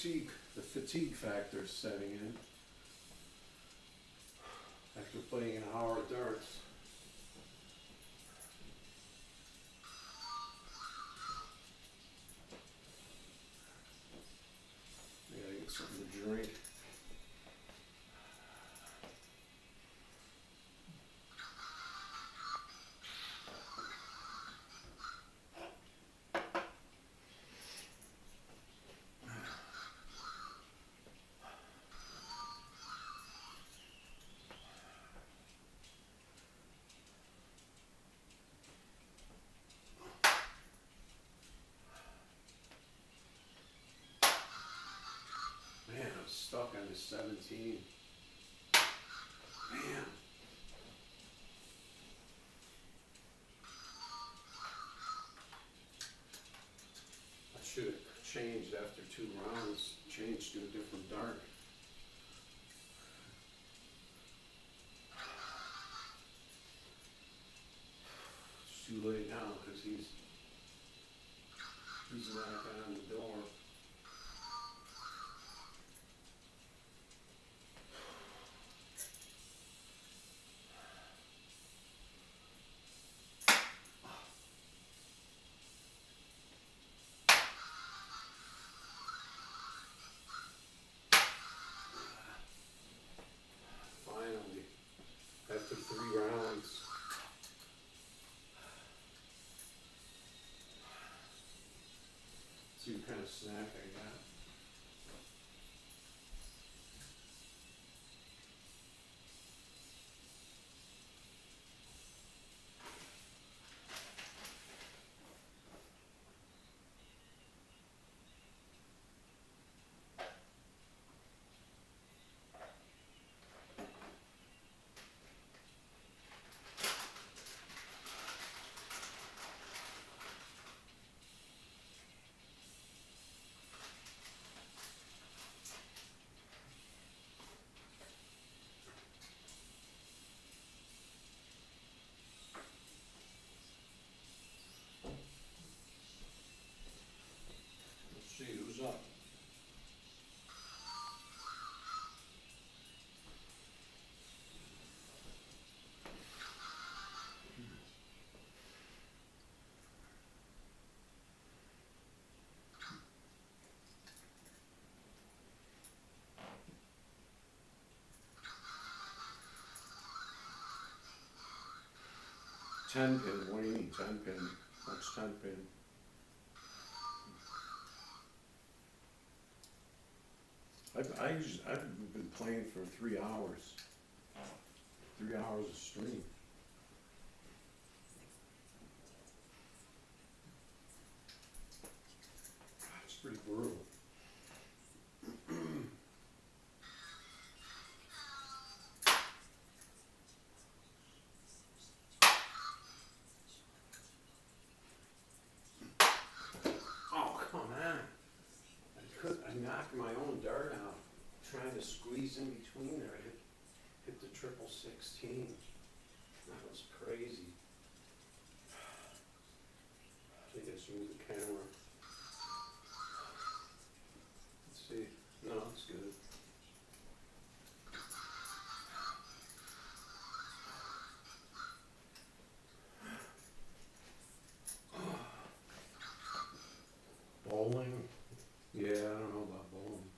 fatigue factor is setting in after playing an hour of darts. I gotta get something to drink. Man, I was stuck on this 17. Man. I should have changed after 2 rounds, changed to a different dart. It's too late now because he's knocking on the door. Finally, after 3 rounds. See what kind of snack I got. Let's see who's up. Ten pin, what do you mean 10 pin? What's 10 pin? I've been playing for 3 hours. 3 hours of stream. It's pretty brutal. Oh, come on. I knocked my own dart out, trying to squeeze in between there. I hit the triple 16. That was crazy. I think I should move the camera. Let's see. No, it's good. Bowling? Yeah, I don't know about bowling.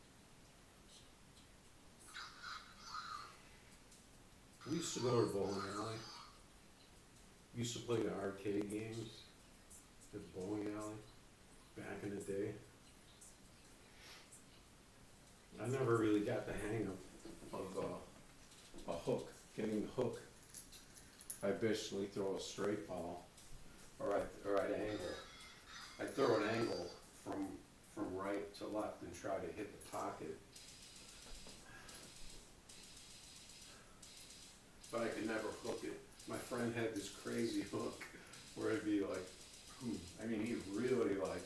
We used to go to bowling alley. We used to play the arcade games at the bowling alley back in the day. I never really got the hang of a hook, getting the hook. I basically throw a straight ball, or I'd angle. I throw an angle from right to left and try to hit the pocket. But I could never hook it. My friend had this crazy hook where it'd be like, I mean, he really like,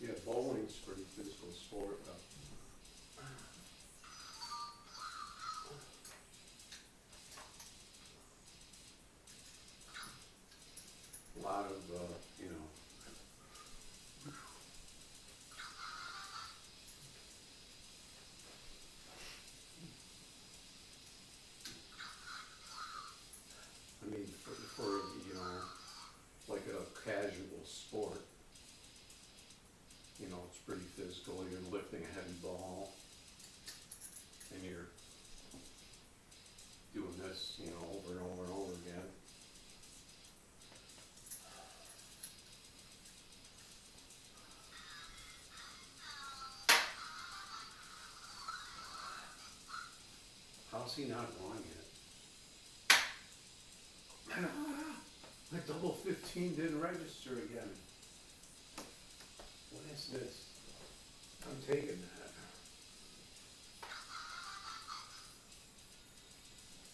Yeah, bowling's a pretty physical sport, though. A lot of, you know, I mean, for, you know, like a casual sport, you know, it's pretty physical. You're lifting a heavy ball and you're doing this, you know, over and over and over again. How's he not gone yet? My double 15 didn't register again. What is this? I'm taking that.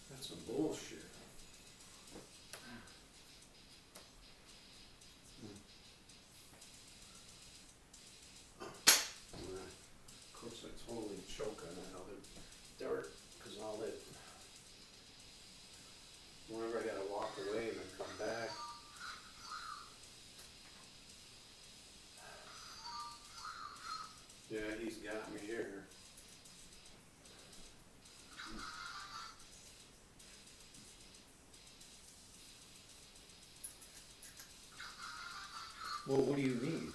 That's some bullshit. Of course, I totally choke on that other dirt, because all that. Whenever I gotta walk away and then come back. Yeah, he's got me here. Well, what do you need?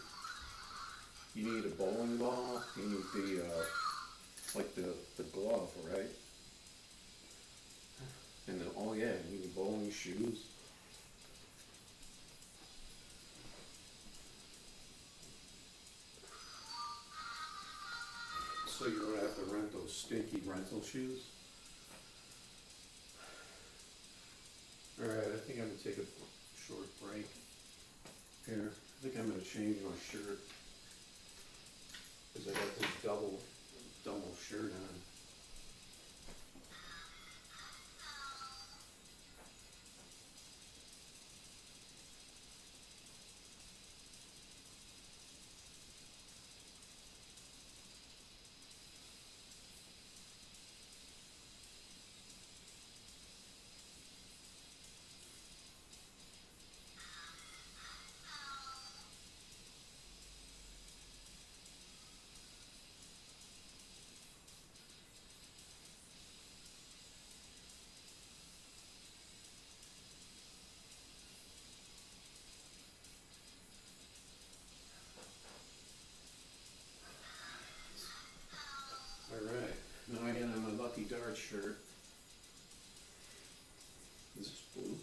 You need a bowling ball, you need the, like the glove, right? And then, oh yeah, you need bowling shoes. So you don't have to rent those stinky rental shoes? Alright, I think I'm gonna take a short break here. I think I'm gonna change my shirt. Cause I got this double shirt on. Alright, now I got on my Lucky Dart shirt. Is this blue?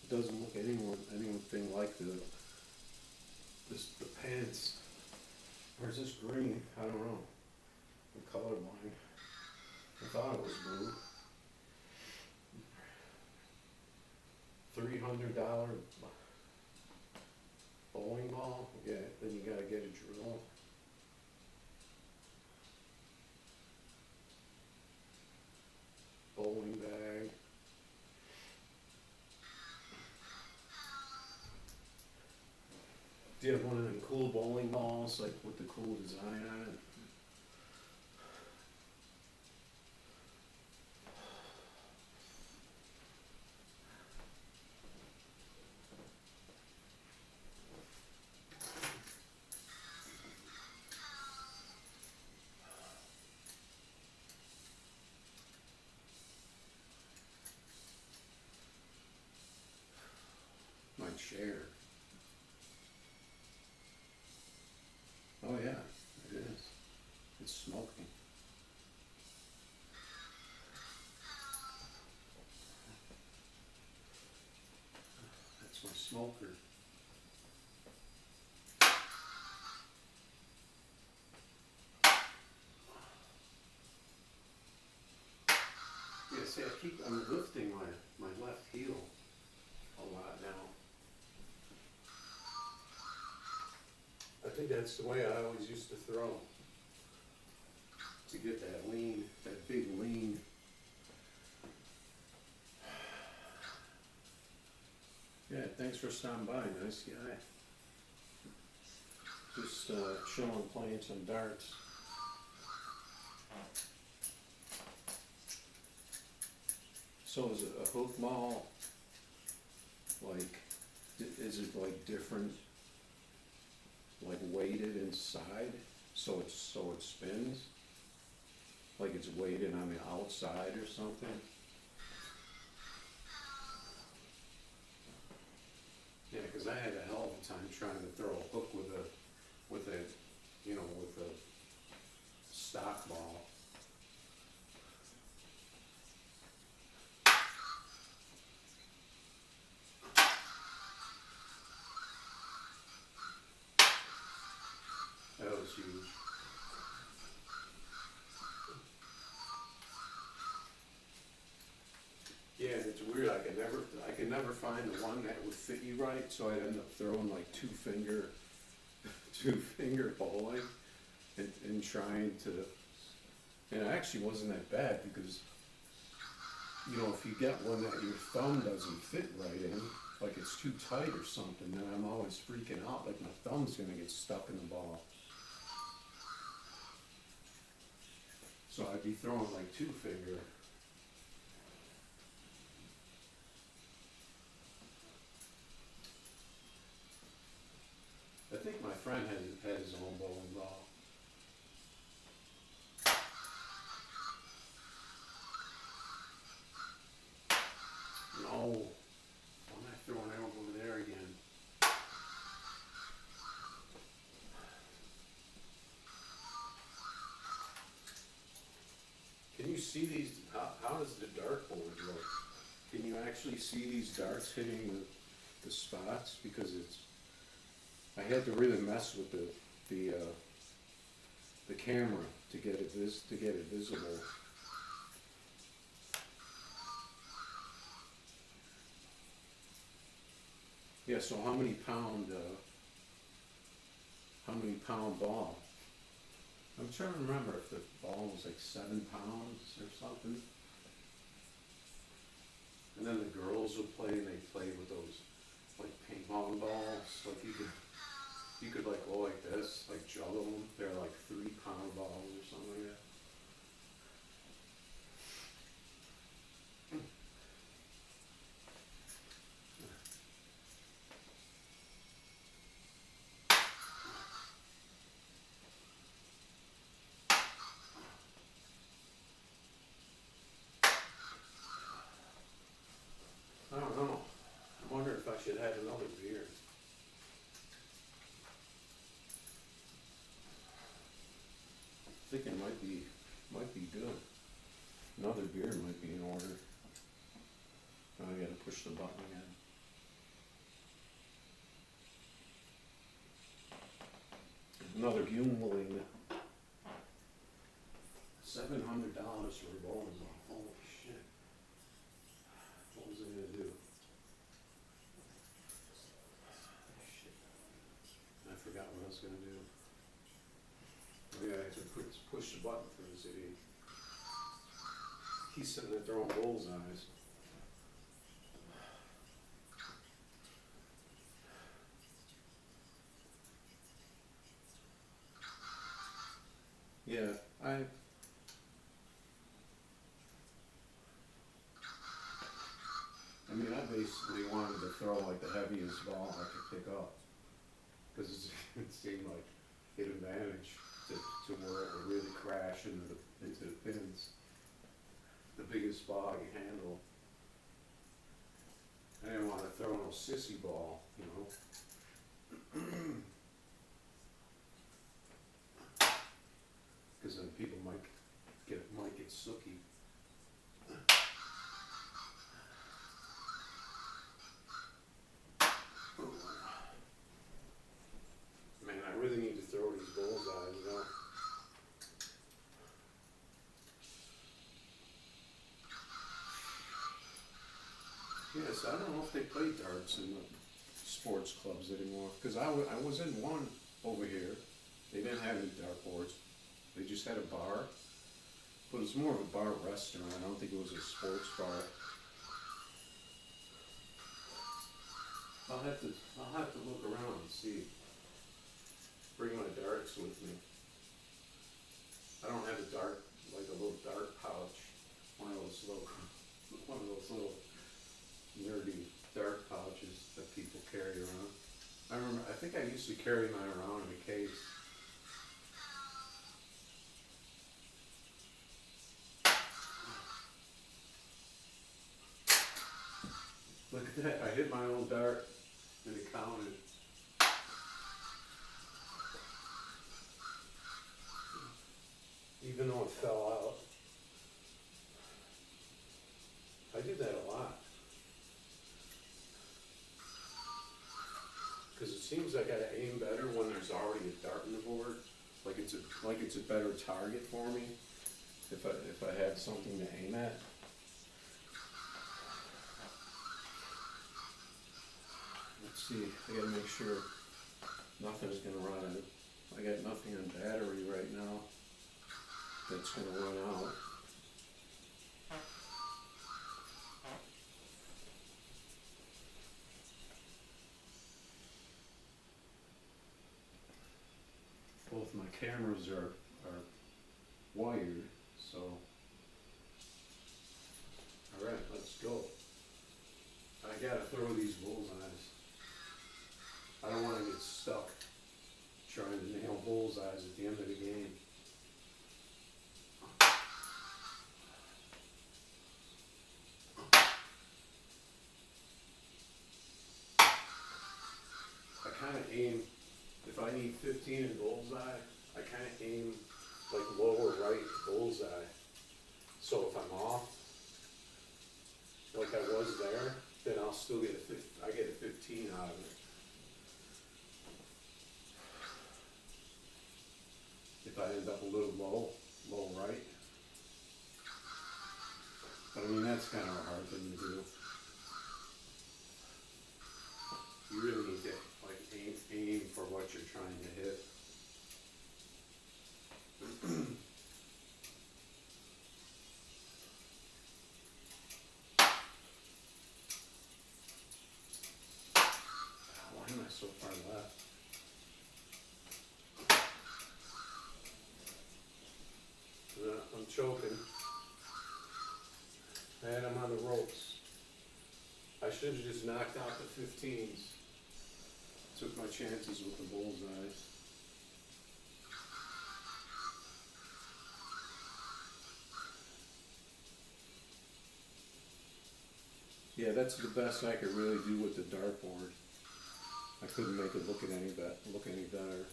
It doesn't look anything like the pants. Or is this green? I don't know. I'm colorblind. I thought it was blue. $300 bowling ball? Yeah, then you gotta get a drill. Bowling bag. Do you have one of them cool bowling balls, like with the cool design on it? My chair. Oh yeah, it is. It's smoking. That's my smoker. Yeah, see, I'm lifting my left heel a lot now. I think that's the way I always used to throw. To get that lean, that big lean. Yeah, thanks for stopping by, nice guy. Just chilling, playing some darts. So is a hook ball, like, is it like different, like weighted inside, so it spins? Like it's weighted on the outside or something? Yeah, cause I had a hell of a time trying to throw a hook with a, with a stock ball. That was huge. Yeah, and it's weird, I could never find the one that would fit you right, so I'd end up throwing like two finger bowling and trying to, and it actually wasn't that bad because, if you get one that your thumb doesn't fit right in, like it's too tight or something, then I'm always freaking out, like my thumb's gonna get stuck in the ball. So I'd be throwing like two finger. I think my friend had his own bowling ball. No, I'm not throwing it over there again. Can you see these? How does the dartboard look? Can you actually see these darts hitting the spots? Because I had to really mess with the camera to get it visible. Yeah. So how many pound ball? I'm trying to remember if the ball was like 7 pounds or something. And then the girls would play, and they played with those like ping pong balls. Like you could like go like this, like juggle them. They're like 3 pound balls or something like that. I don't know. I wonder if I should have another beer. I think it might be good. Another beer might be in order. Now I gotta push the button again. Another Yuengling. $700 for a bowling ball. Holy shit. What was I gonna do? Shit. I forgot what I was gonna do. Oh yeah, I had to push the button for this idiot. He's sitting there throwing bullseyes. Yeah, I mean, I basically wanted to throw like the heaviest ball I could pick up, because it seemed like it had managed to where it would really crash into the pins. The biggest ball I could handle. I didn't want to throw no sissy ball, because then people might get sooky. Man, I really need to throw these bullseyes, Yes, I don't know if they play darts in the sports clubs anymore, because I was in one over here. They didn't have any dartboards. They just had a bar, but it was more of a bar restaurant. I don't think it was a sports bar. I'll have to look around and see. bring my darts with me. I don't have a dart, like a little dart pouch, one of those little nerdy dart pouches that people carry around. I think I used to carry mine around in a case. Look at that, I hit my own dart and it counted. Even though it fell out. I do that a lot. Because it seems like I gotta aim better when there's already a dart in the board. Like it's a better target for me if I have something to aim at. Let's see, I gotta make sure nothing's gonna run out. I got nothing on battery right now that's gonna run out. Both my cameras are wired, so alright, let's go. I gotta throw these bullseyes. I don't wanna get stuck trying to nail bullseyes at the end of the game. I kinda aim, if I need 15 in bullseye, I kinda aim like lower right bullseye. So if I'm off, like I was there, then I'll still get I get a 15 out of it. If I end up a little low right. But I mean, that's kind of a hard thing to do. You really need to like aim for what you're trying to hit. Why am I so far left? I'm choking. And I'm on the ropes. I should have just knocked out the 15s. Took my chances with the bullseyes. Yeah, that's the best I could really do with the dartboard. I couldn't make it look any better.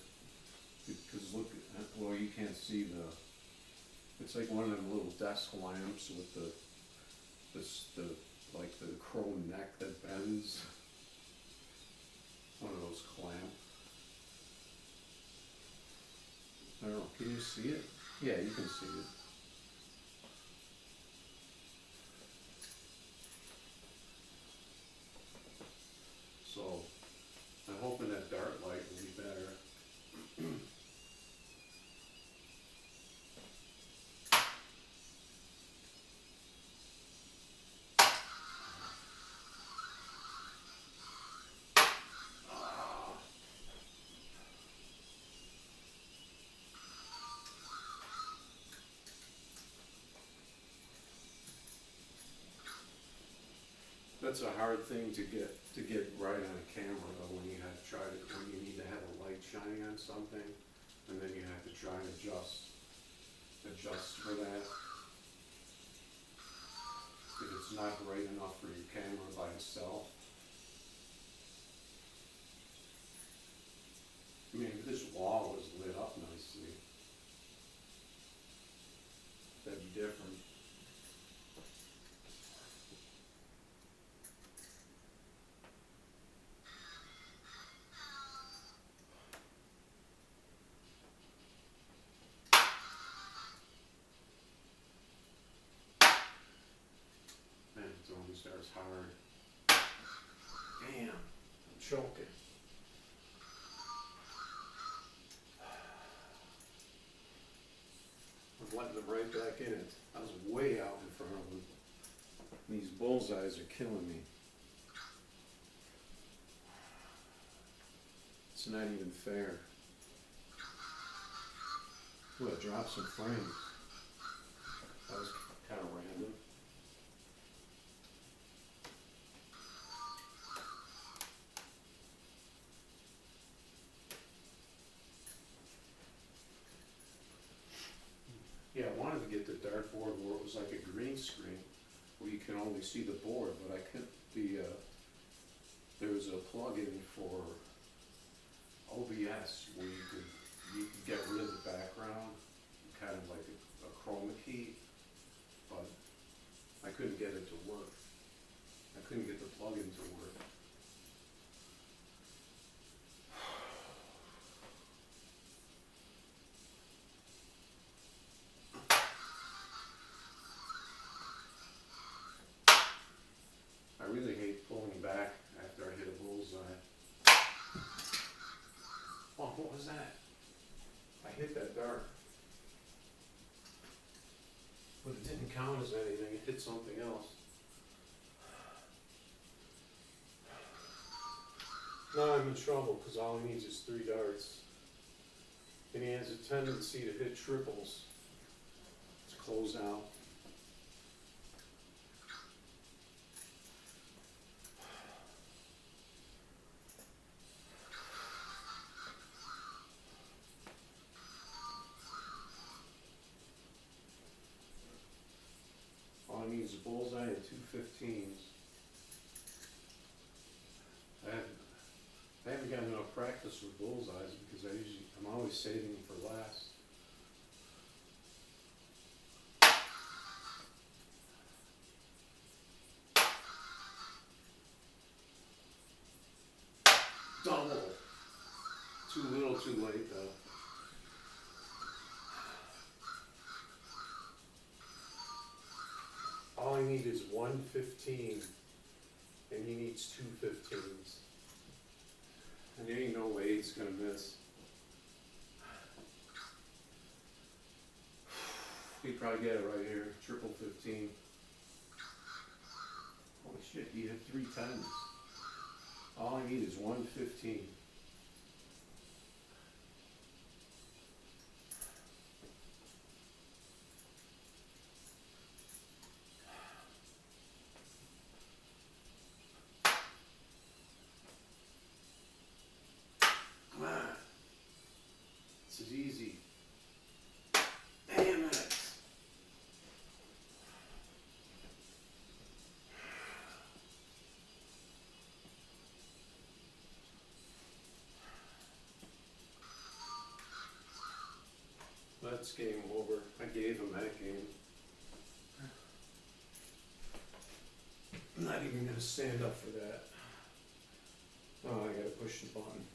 Because look, well, you can't see it's like one of them little desk lamps with the like the chrome neck that bends. One of those clamp. I don't know, can you see it? Yeah, you can see it. So, I'm hoping that dart light will be better. That's a hard thing to get right on a camera though, when you need to have a light shining on something, and then you have to try and adjust for that. If it's not bright enough for your camera by itself. I mean, if this wall was lit up nicely, that'd be different. Throwing stars hard. Damn, I'm choking. I'm letting them right back in it. I was way out in front of them. These bullseyes are killing me. It's not even fair. Ooh, I dropped some frames. That was kind of random. Yeah, I wanted to get the dartboard where it was like a green screen, where you can only see the board, but I couldn't, there was a plug-in for OBS where you could get rid of the background, kind of like a chroma key, but I couldn't get it to work. I couldn't get the plug-in to work. I really hate pulling back after I hit a bullseye. Oh, what was that? I hit that dart. But it didn't count as anything, it hit something else. Now I'm in trouble because all he needs is 3 darts. And he has a tendency to hit triples to close out. All he needs is a bullseye and 2 15s. I haven't gotten enough practice with bullseyes because I'm always saving them for last. Double! Too little, too late though. All I need is 1 15, and he needs 2 15s. And there ain't no way he's gonna miss. He'd probably get it right here, triple 15. Holy shit, he hit 3 10s. All I need is 1 15. Come on. This is easy. Damn it. That's game over. I gave him that game. I'm not even gonna stand up for that. Oh, I gotta push the button.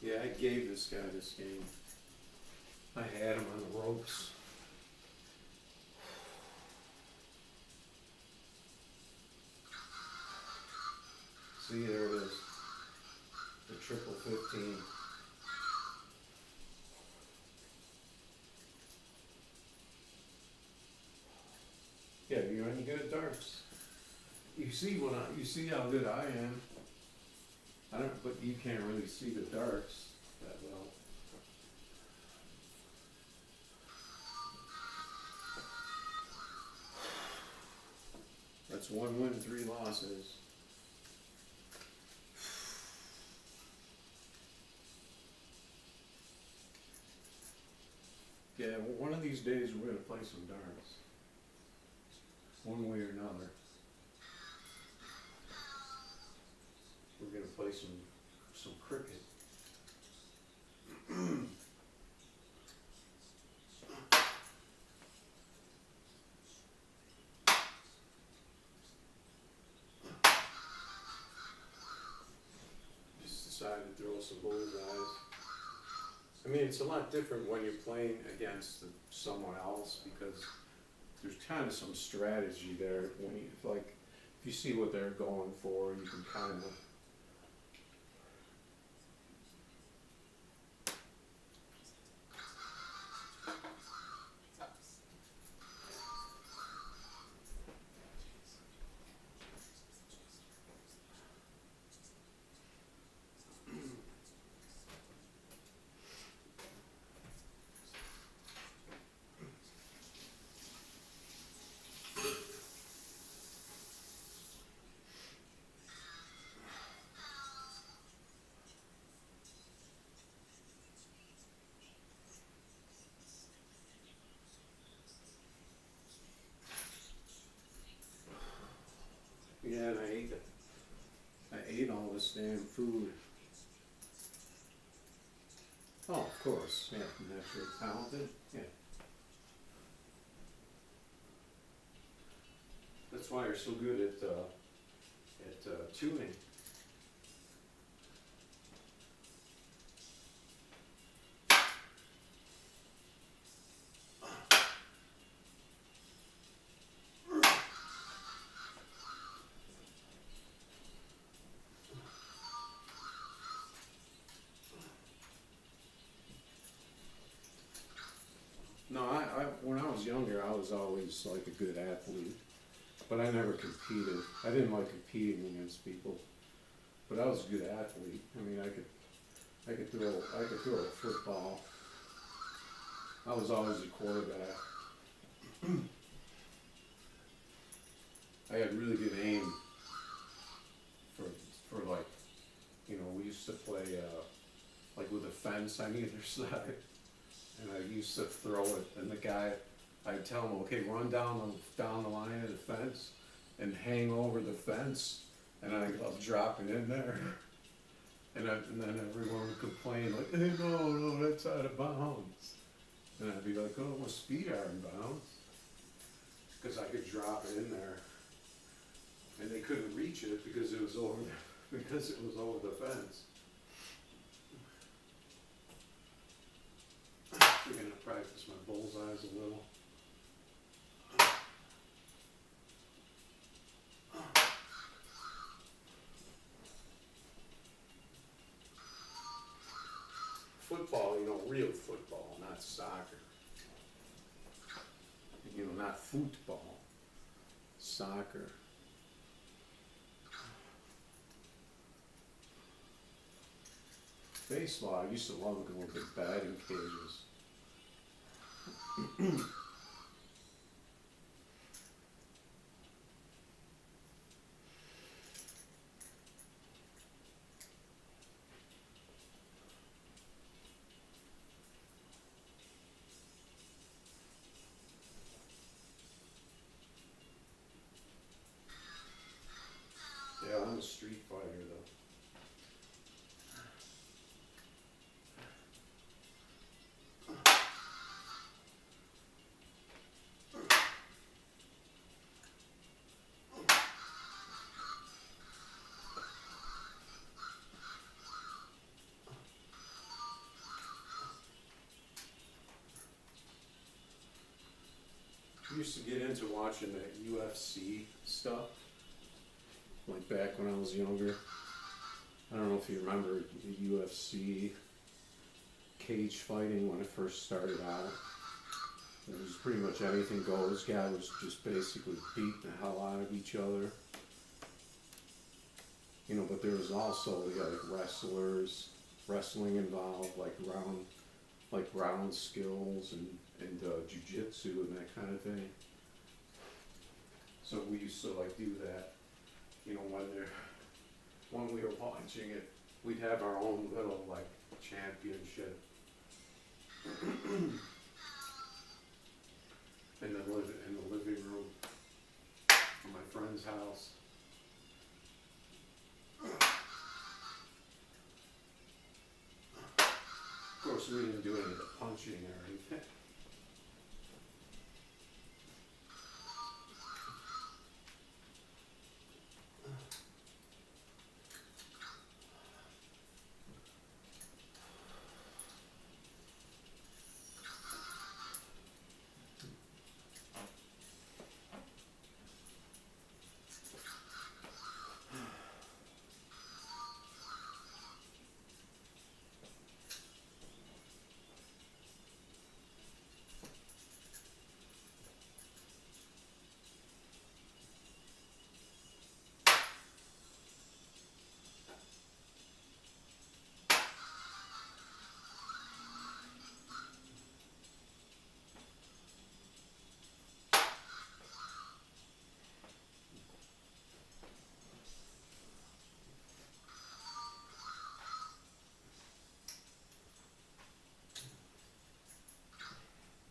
Yeah, I gave this guy this game. I had him on the ropes. See, there it is. The triple 15. Yeah, you're any good at darts. You see you see how good I am. I don't, but you can't really see the darts that well. That's 1 win, 3 losses. Yeah, well, one of these days we're gonna play some darts. One way or another. We're gonna play some cricket. Just decided to throw some bullseyes. I mean, it's a lot different when you're playing against someone else because there's kind of some strategy there. When you, if you see what they're going for, you can kind of. food. Oh, of course, yeah, naturally talented, yeah. That's why you're so good at tuning. No, when I was younger, I was always like a good athlete, but I never competed. I didn't like competing against people, but I was a good athlete. I mean, I could throw a football. I was always a quarterback. I had really good aim for like, we used to play like with a fence on either side, and I used to throw it, and the guy, I'd tell him, okay, run down the line of the fence, and hang over the fence, and I love dropping in there, and then everyone would complain like, hey, no, that's out of bounds, and I'd be like, oh, my feet are in bounds, because I could drop it in there, and they couldn't reach it because it was over the fence. I'm gonna practice my bullseyes a little. Football, real football, not soccer. Not football, soccer. Baseball, I used to love going to batting cages. Yeah, I'm a street fighter though. I used to get into watching that UFC stuff, like back when I was younger. I don't know if you remember the UFC cage fighting when it first started out. It was pretty much anything goes. Guy was just basically beating the hell out of each other. But there was also wrestling involved, like round skills and jujitsu and that kind of thing. So we used to like do that. When we were watching it, we'd have our own little like championship. And then live in the living room of my friend's house. Of course, we didn't do any of the punching or anything.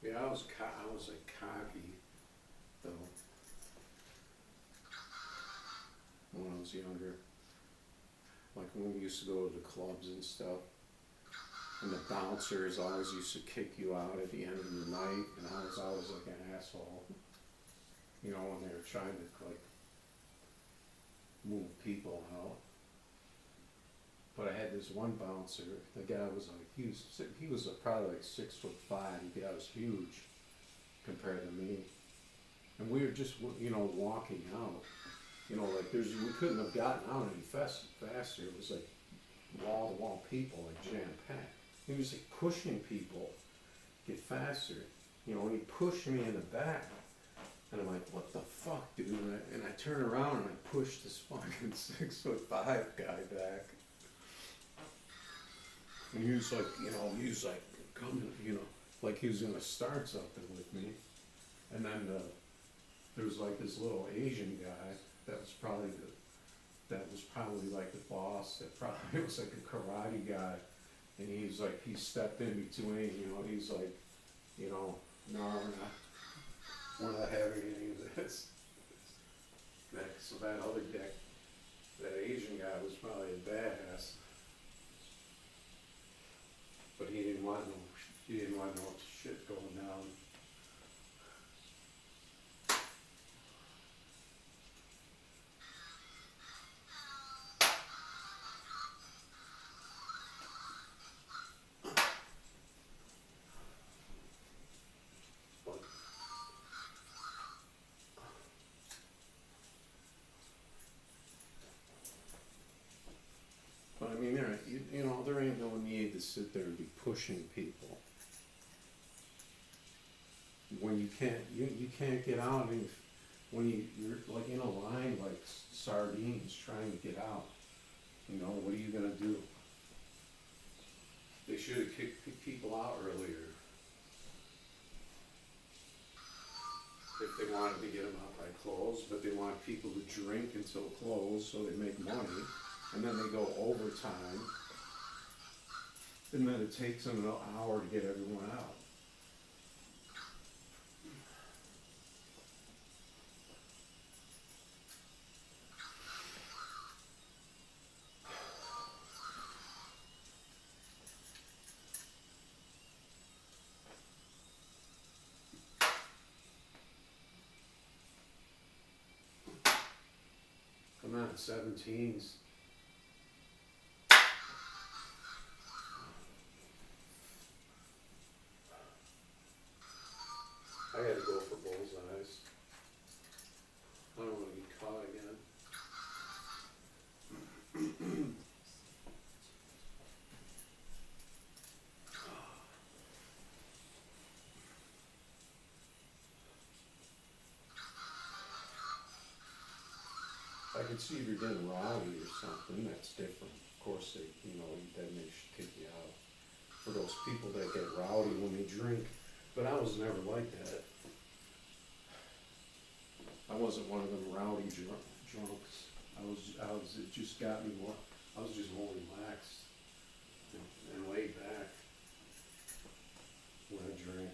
Yeah, I was like cocky though when I was younger. like when we used to go to the clubs and stuff, and the bouncers always used to kick you out at the end of the night, and I was always like an asshole, you know, when they were trying to like move people out. But I had this one bouncer, the guy was like, he was probably like 6'5", the guy was huge compared to me. And we were just, you know, walking out, you know, like we couldn't have gotten out any faster, it was like wall-to-wall people, like jam-packed. He was like pushing people, get faster, you know, and he pushed me in the back. And I'm like, what the fuck, dude? And I turn around and I push this fucking 6'5" guy back. And he was like, you know, he was like coming, you know, like he was gonna start something with me. And then there was like this little Asian guy that was probably like the boss. That probably was like a karate guy. And he's like, he stepped in between, you know, he's like, you know, no, we're not having any of this. So that other guy, that Asian guy was probably a badass. But he didn't want no shit going down. But I mean, you know, there ain't no need to sit there and be pushing people when you can't get out. I mean, when you're like in a line like sardines trying to get out, you know, what are you gonna do? They should have kicked people out earlier if they wanted to get them out by close, but they want people to drink until close so they make money. And then they go overtime, and then it takes them an hour to get everyone out. Come on, 17s. I gotta go for bullseyes. I don't wanna get caught again. I can see if you're getting rowdy or something, that's different. Of course, then they should kick you out. For those people that get rowdy when they drink. But I was never like that. I wasn't one of them rowdy drunks. It just got me more, I was just more relaxed and laid back when I drank.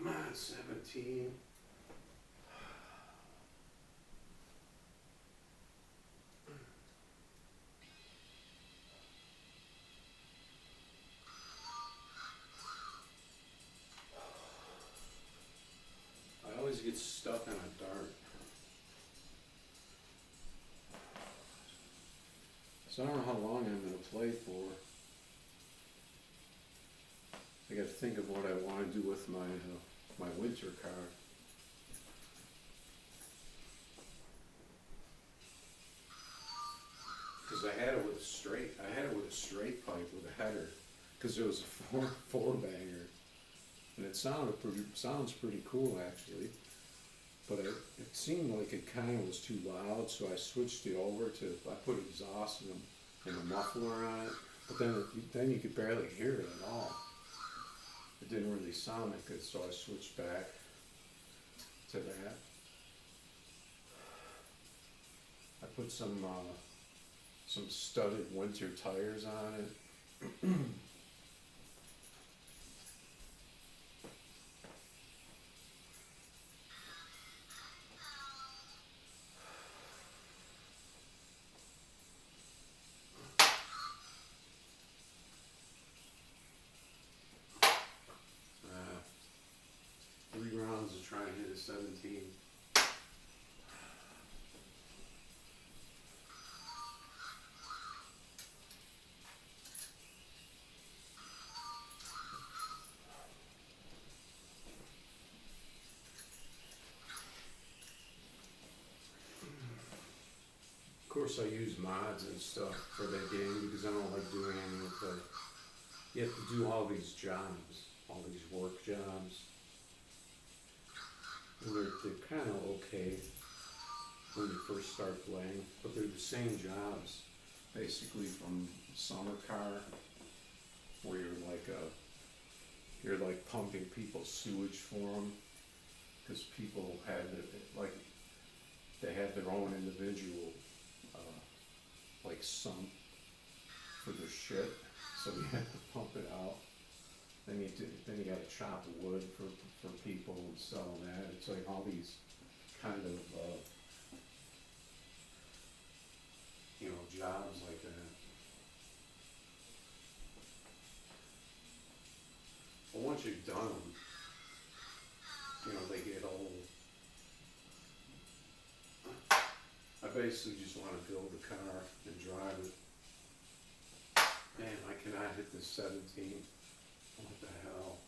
Come on, 17. I always get stuck on a dart. So I don't know how long I'm gonna play for. I gotta think of what I wanna do with my winter card. Cause I had it with a straight pipe with a header. Cause it was a four banger. And it sounds pretty cool actually. But it seemed like it kinda was too loud, so I switched it over to, I put exhaust and a muffler on it. But then you could barely hear it at all. It didn't really sound that good, so I switched back to that. I put some some studded winter tires on it. Uh, 3 rounds of trying to hit a 17. Of course, I use mods and stuff for that game because I don't like doing any of the. You have to do all these jobs, all these work jobs. And they're kind of okay when you first start playing, but they're the same jobs, basically from Summer Car, where you're like pumping people's sewage for them, because people have like they have their own individual like sump for their shit, so you have to pump it out. Then you gotta chop wood for people and sell that. It's like all these kind of jobs like that. But once you've done them, they get old. I basically just want to build a car and drive it. Man, I cannot hit this 17. What the hell?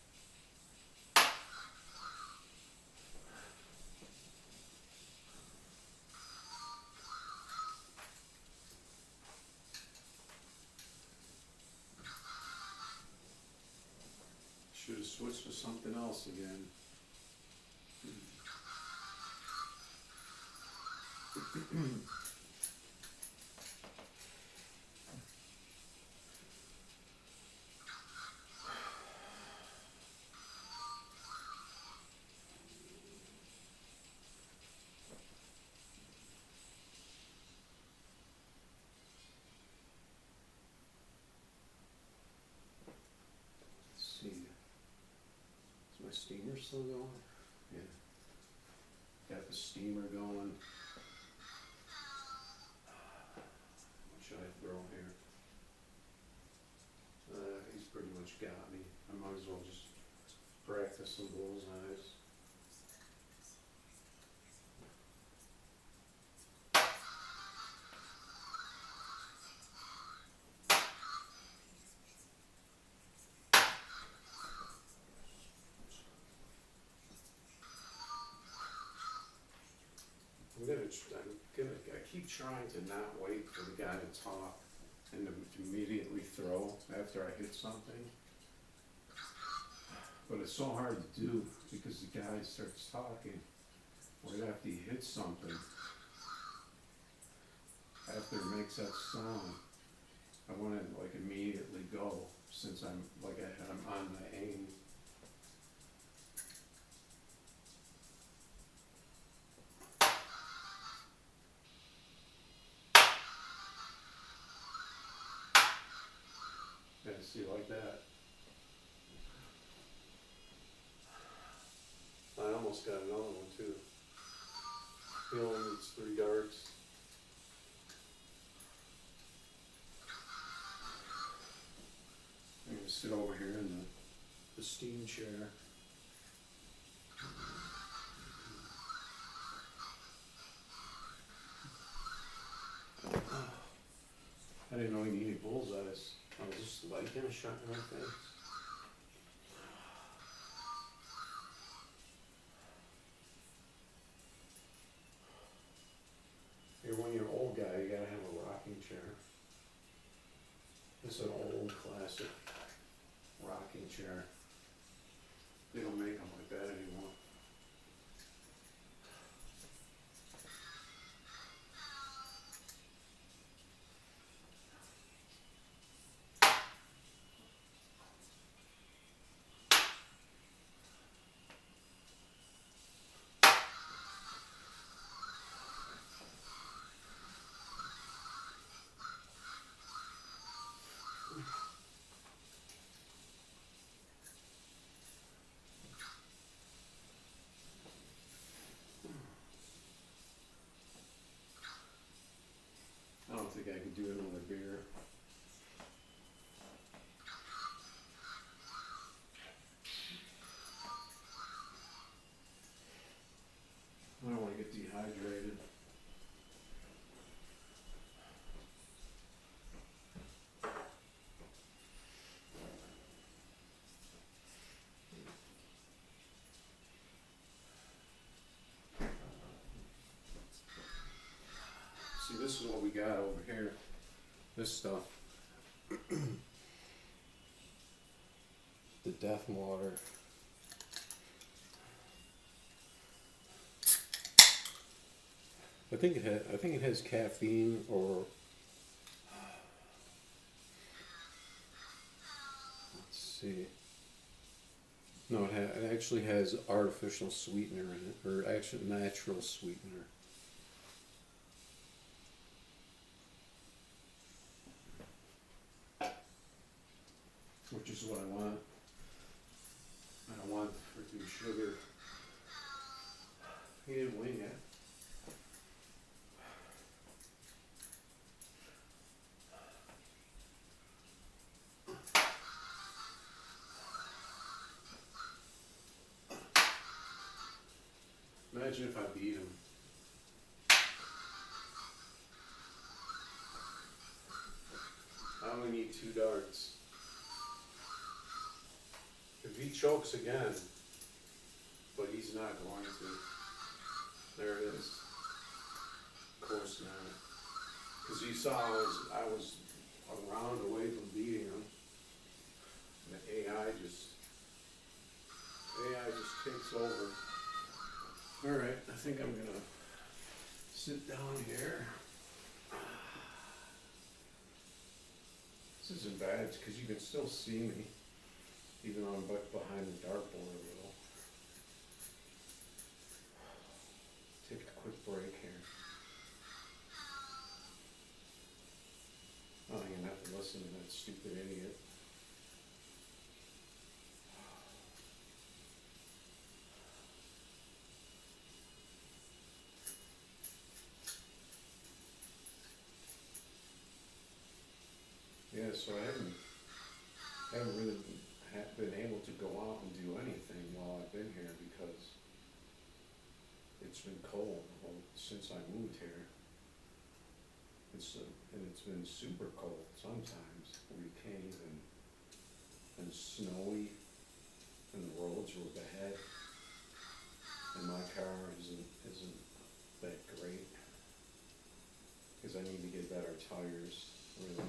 Should have switched to something else again. Let's see. Is my steamer still going? Yeah. Got the steamer going. What should I throw here? He's pretty much got me. I might as well just practice some bullseyes. I keep trying to not wait for the guy to talk and to immediately throw after I hit something. But it's so hard to do because the guy starts talking right after he hits something. After it makes that sound, I want to like immediately go since I'm on my aim. Yeah, see, like that. I almost got another one too. He only needs 3 darts. I'm gonna sit over here in the steam chair. I didn't know he needed bullseyes. I was just like gonna shot in my face. When you're an old guy, you gotta have a rocking chair. It's an old classic rocking chair. They don't make them like that anymore. think I could do another beer. I don't wanna get dehydrated. See, this is what we got over here. This stuff. The Death Water. I think it has caffeine or let's see. No, it actually has artificial sweetener in it, or actually natural sweetener. Which is what I want. I don't want freaking sugar. He didn't wing it. Imagine if I beat him. I only need 2 darts. If he chokes again, but he's not going to. There it is. Of course not. Because you saw I was a round away from beating him. And the AI just takes over. Alright, I think I'm gonna sit down here. This isn't bad because you can still see me, even though I'm behind the dartboard a little. Take a quick break here. Oh, you're gonna have to listen to that stupid idiot. Yeah, so I haven't really been able to go out and do anything while I've been here because it's been cold since I moved here. And it's been super cold sometimes, where you can't even, and snowy, and the roads were bad, and my car isn't that great, because I need to get better tires, really.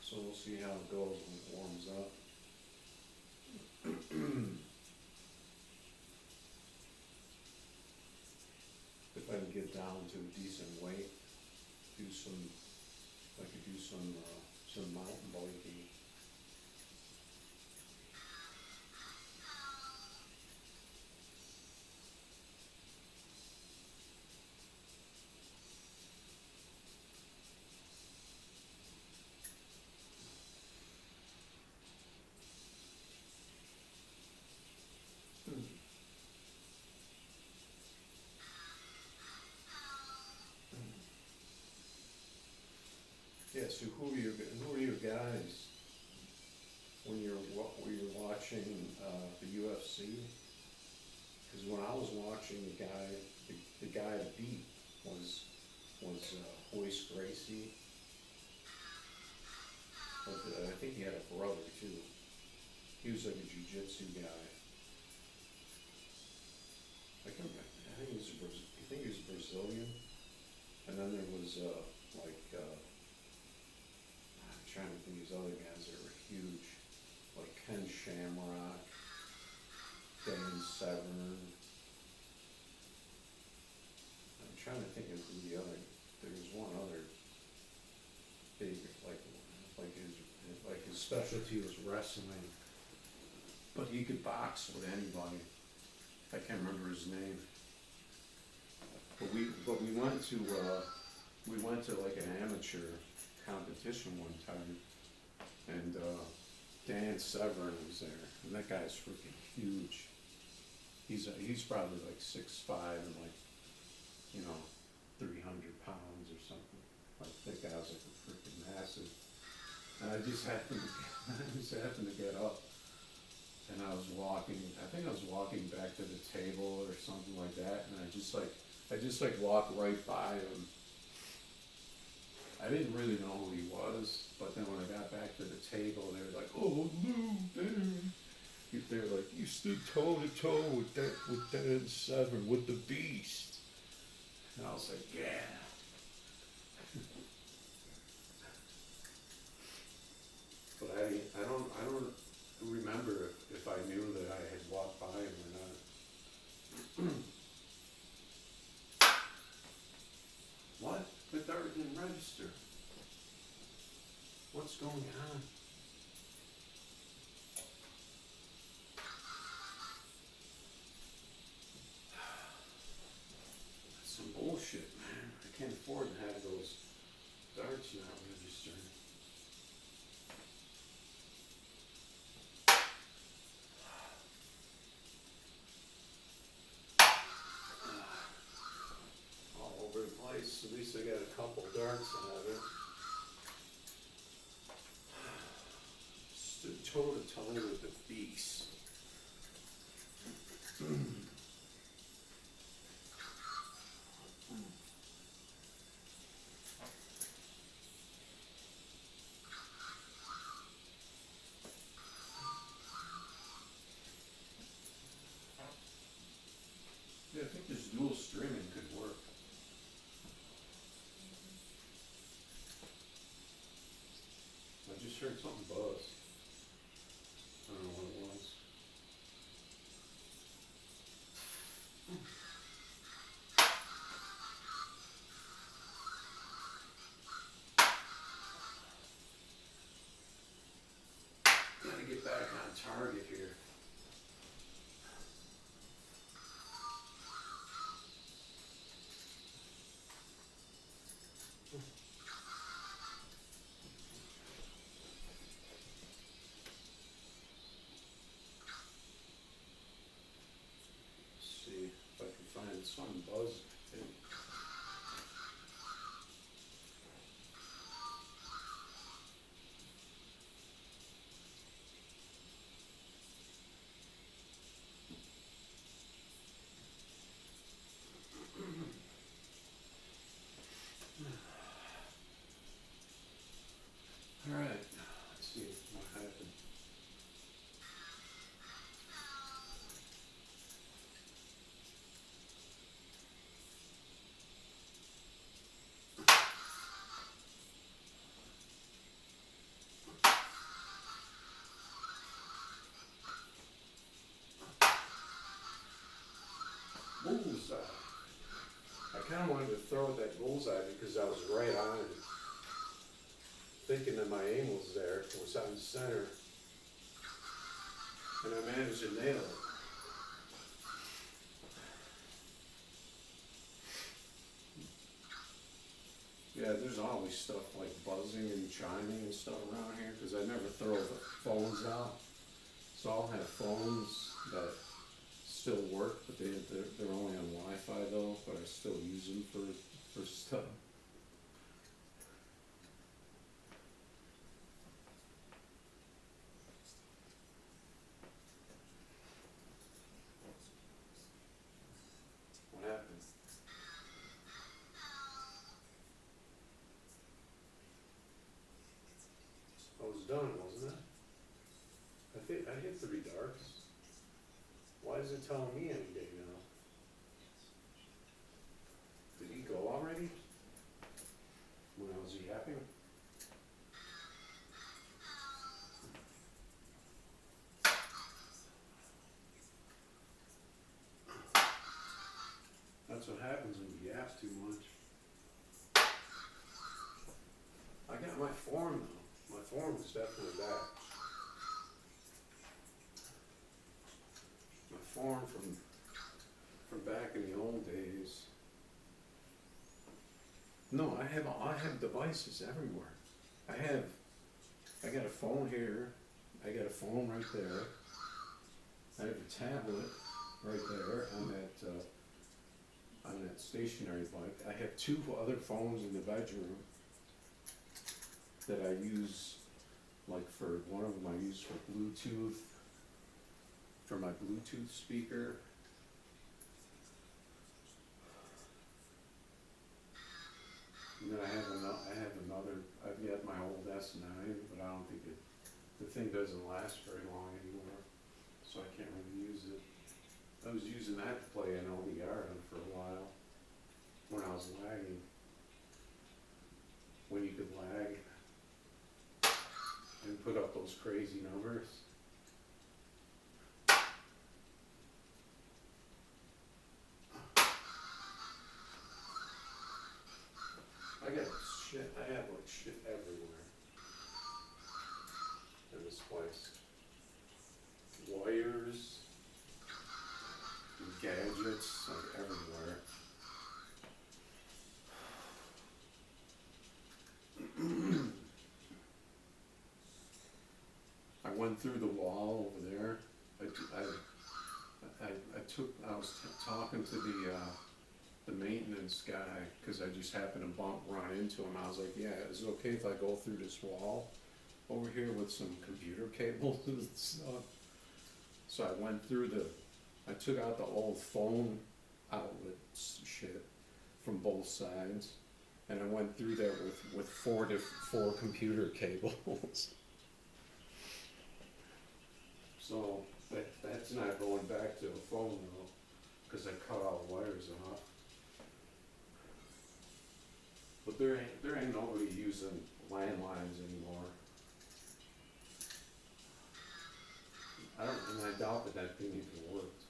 So we'll see how it goes when it warms up. If I can get down to a decent weight, I could do some mountain biking. Yeah, so who are your guys when you're watching the UFC? Because when I was watching, the guy I beat was Royce Gracie. I think he had a brother too. He was like a jiu-jitsu guy. I think he was Brazilian. And then there was I'm trying to think of these other guys that were huge, like Ken Shamrock, Dan Severn. I'm trying to think of who there was one other big, like his specialty was wrestling, but he could box with anybody. I can't remember his name. But we went to like an amateur competition one time, and Dan Severn was there, and that guy's freaking huge. He's probably like 6'5" and like, you know, 300 pounds or something. Like that guy was like a freaking massive. And I just happened to get up, and I was walking. I think I was walking back to the table or something like that, and I just like walked right by him. I didn't really know who he was, but then when I got back to the table, they were like, "Oh, Lou, Dan." They were like, "You stood toe to toe with Dan Severn, with the beast." And I was like, "Yeah." But I don't remember if I knew that I had walked by him or not. What? The dart didn't register. What's going on? That's some bullshit, man. I can't afford to have those darts not registered. All over the place. At least I got a couple darts out of it. Stood toe to toe with the beast. Yeah, I think this dual streaming could work. I just heard something buzz. I don't know what it was. Gotta get back on target here. See if I can find some buzz. All right, let's see what happened. Bullseye. I kind of wanted to throw that bullseye because I was right on it, thinking that my aim was there, it was on center, and I managed to nail it. Yeah, there's always stuff like buzzing and chiming and stuff around here because I never throw the phones out. So I'll have phones that still work, but they're only on Wi-Fi though, but I still use them for stuff. What happened? I was done, wasn't it? I think I hit 3 darts. Why is it telling me any day now? Did he go already? When I was yapping? That's what happens when you yap too much. I got my form though. My form is definitely back. My form from back in the old days. No, I have devices everywhere. I have I got a phone here, I got a phone right there, I have a tablet right there on that stationary bike. I have two other phones in the bedroom that I use, like for, one of them I use for Bluetooth, for my Bluetooth speaker. And then I have another, I've got my old S9, but I don't think the thing doesn't last very long anymore, so I can't really use it. I was using that to play an LDR on for a while, when I was lagging. When you could lag and put up those crazy numbers. I have like shit everywhere in this place. Wires, gadgets, like everywhere. I went through the wall over there. I was talking to the maintenance guy, cause I just happened to run into him. I was like, yeah, is it okay if I go through this wall over here with some computer cables and stuff? So I went through I took out the old phone outlet shit from both sides, and I went through there with four computer cables. So that's not going back to a phone though, cause I cut all the wires off. But there ain't nobody using landlines anymore. And I doubt that thing even worked.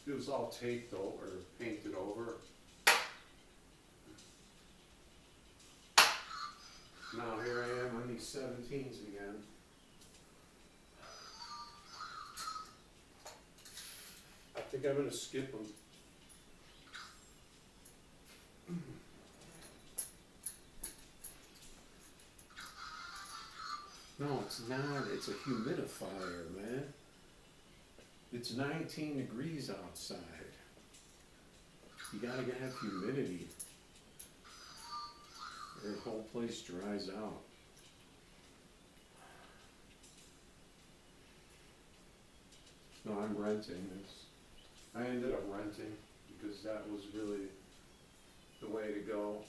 It was all taped over, painted over. Now here I am on these 17s again. I think I'm gonna skip them. No, it's not. It's a humidifier, man. It's 19 degrees outside. You gotta have humidity. The whole place dries out. No, I'm renting this. I ended up renting because that was really the way to go.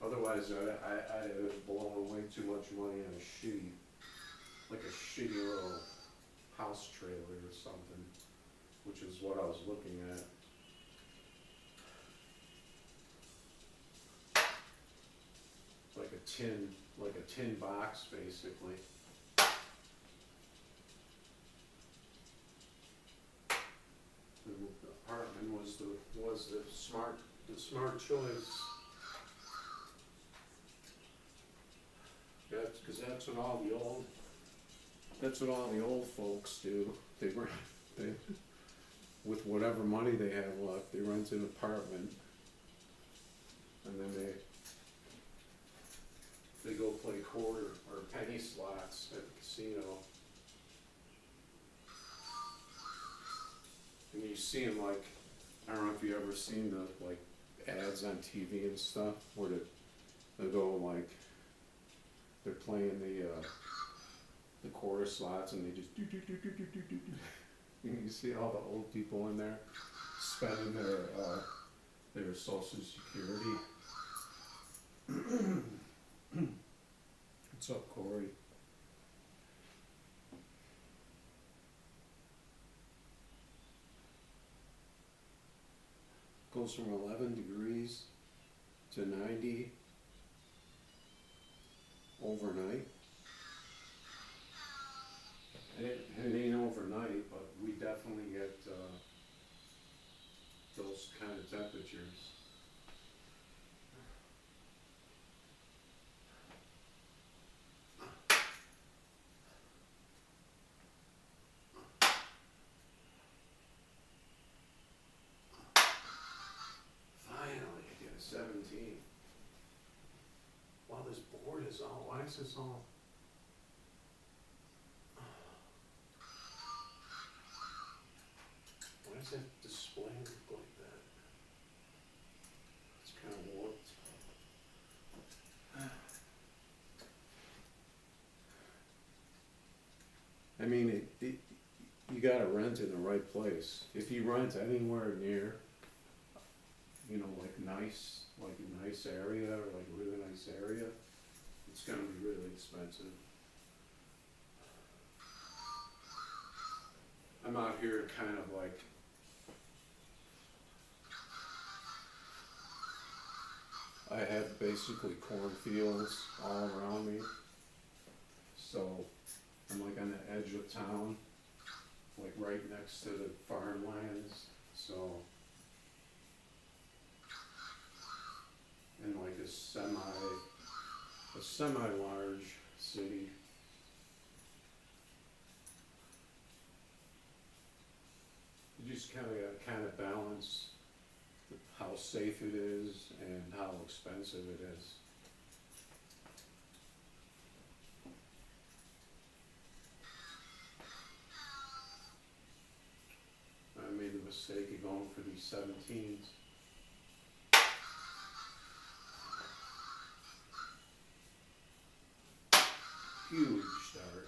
Otherwise, I'd have blown way too much money on a shitty little house trailer or something, which is what I was looking at. Like a tin box, basically. The apartment was the smart choice. Because that's what all the old folks do. They with whatever money they have left, they rent an apartment, and then they go play quarter or penny slots at the casino. And you see them like, I don't know if you ever seen the like ads on TV and stuff where they go like, they're playing the quarter slots and they just do. And you see all the old people in there spending their social security. What's up, Corey? Goes from 11 degrees to 90 overnight. It ain't overnight, but we definitely get those kind of temperatures. Finally, I get a 17. Wow, this is this all? Why does that display look like that? It's kind of warped. I mean, you gotta rent in the right place. If you rent anywhere near, you know, like a nice area, or like a really nice area, it's gonna be really expensive. I'm out here kind of like, I have basically cornfields all around me. So I'm like on the edge of town, like right next to the farmlands, so. In like a semi-large city. You just kind of balance how safe it is and how expensive it is. I made the mistake of going for these 17s. Huge start.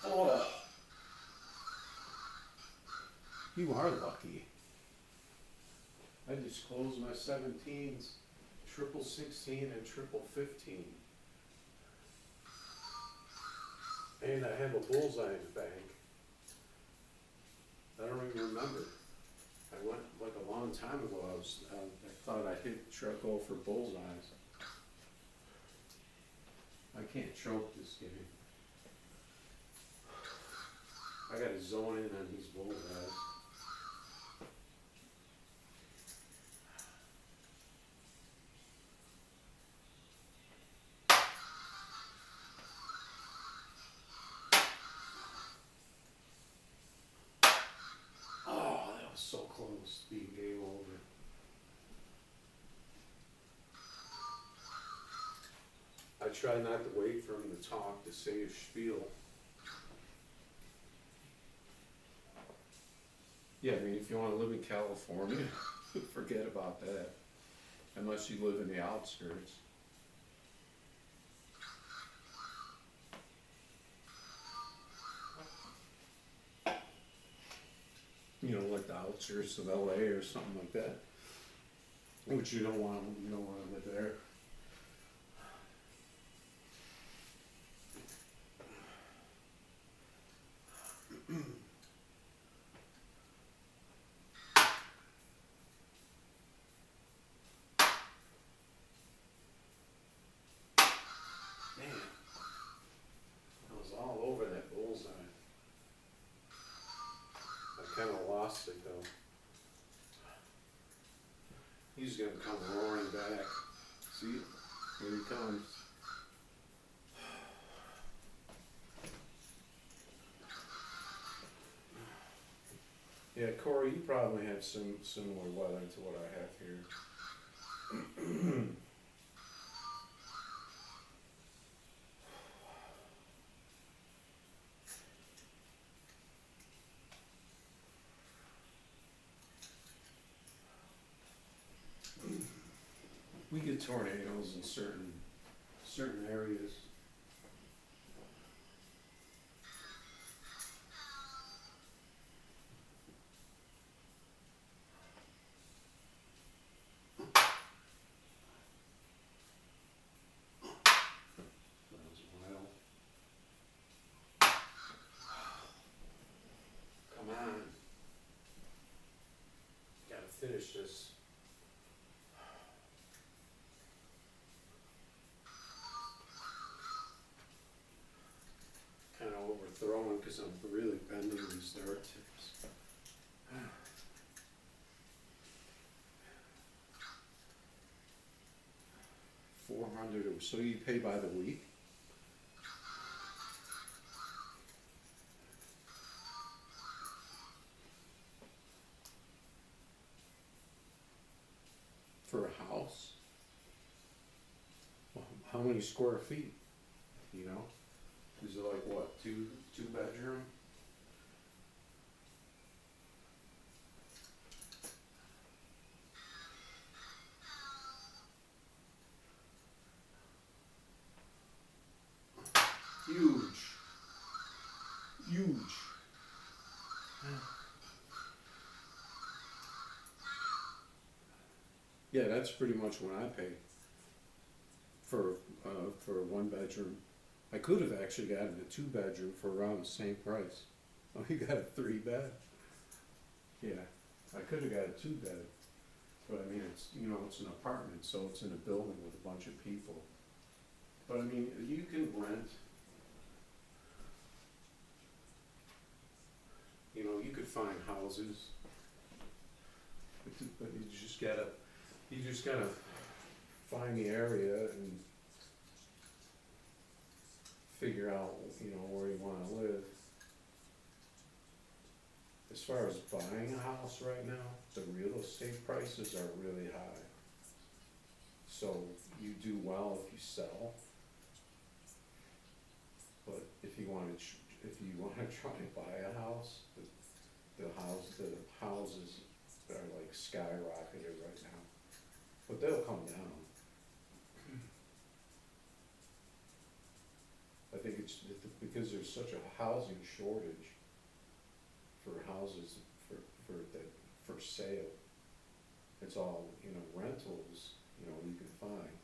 Oh, you are lucky. I just closed my 17s, triple 16 and triple 15. And I have a bullseye in the bank. I don't even remember. I went like a long time ago. I thought I hit go for bullseyes. I can't choke this game. I gotta zone in on these bullseyes. Oh, that was so close to being game over. I try not to wait for him to talk to say his spiel. Yeah, I mean, if you want to live in California, forget about that. Unless you live in the outskirts. You know, like the outskirts of LA or something like that. Which you don't want to live there. Man, I was all over that bullseye. I kind of lost it though. He's gonna come roaring back. See, here he comes. Yeah, Corey, you probably have some similar weather to what I have here. We get tornadoes in certain areas. That was wild. Come on. Gotta finish this. Kind of overthrowing because I'm really bending these dart tips. 400. So you pay by the week? For a house? how many square feet, you know? Is it like what, two bedroom? Huge. Huge. Yeah, that's pretty much what I pay for a one bedroom. I could have actually gotten a two bedroom for around the same price. Oh, you got a three bed? Yeah, I could have got a two bed, but I mean, it's, you know, it's an apartment, so it's in a building with a bunch of people. But I mean, you can rent, you know, you could find houses, but you just gotta find the area and figure out, you know, where you wanna live. As far as buying a house right now, the real estate prices are really high. So you do well if you sell, but if you wanna try to buy a house, the houses are like skyrocketed right now. But they'll come down. I think it's because there's such a housing shortage for houses for sale. It's all, you know, rentals, you know, you can find.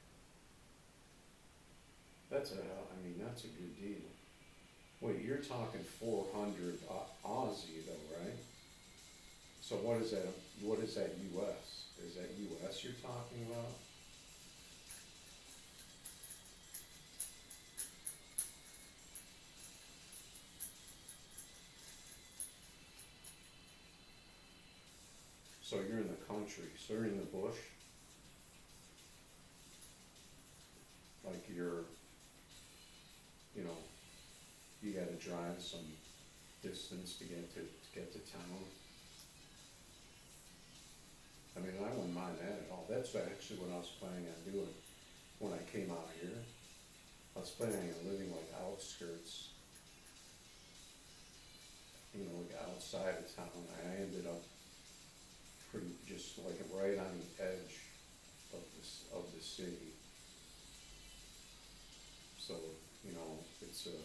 That's a good deal. Wait, you're talking 400 Aussie though, right? So what is that US? Is that US you're talking about? So you're in the country, so you're in the bush? Like you know, you gotta drive some distance to get to town? I mean, I wouldn't mind that at all. That's actually what I was planning on doing when I came out here. I was planning on living like outskirts, you know, like outside of town. I ended up pretty just like right on the edge of the city. So, you know, it's like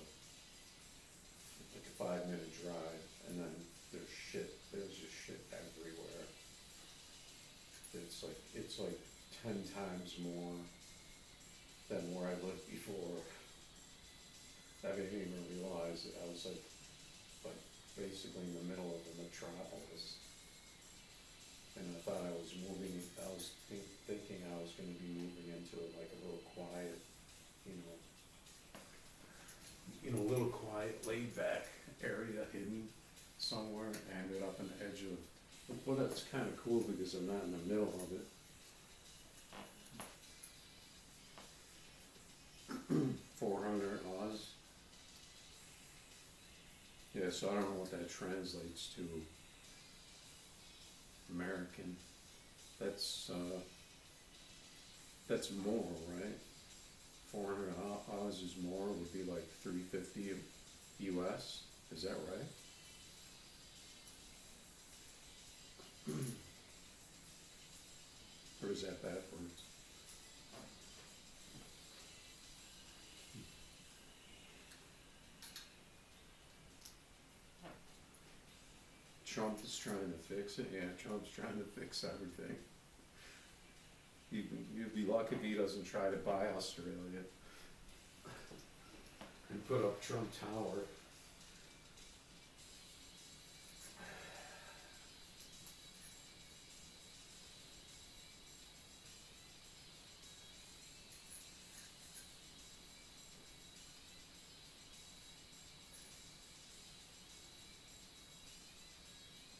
a 5 minute drive, and then there's just shit everywhere. It's like 10 times more than where I lived before. I didn't even realize that I was like basically in the middle of a metropolis. And I thought I was thinking I was gonna be moving into like a little quiet, little quiet, laid back area hidden somewhere. I ended up on the edge of, well, that's kinda cool because I'm not in the middle of it. 400 Oz. Yeah, so I don't know what that translates to American. That's more, right? 400 Oz is more, would be like 350 US, is that right? Or is that backwards? Trump is trying to fix it. Yeah, Trump's trying to fix everything. You'd be lucky if he doesn't try to buy Australia and put up Trump Tower.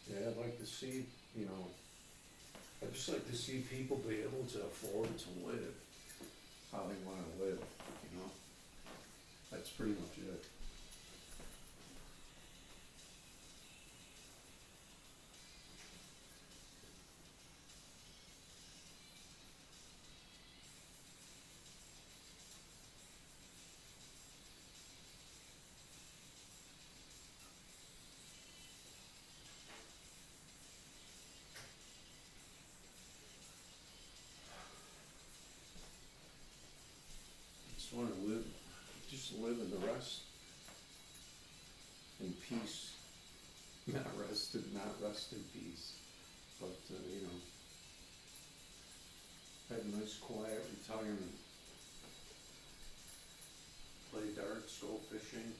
Yeah, I'd like to see, I'd just like to see people be able to afford to live how they wanna live, you know? That's pretty much it. peace, not rest in peace, but, you know, had a nice quiet retirement. Play darts, go fishing.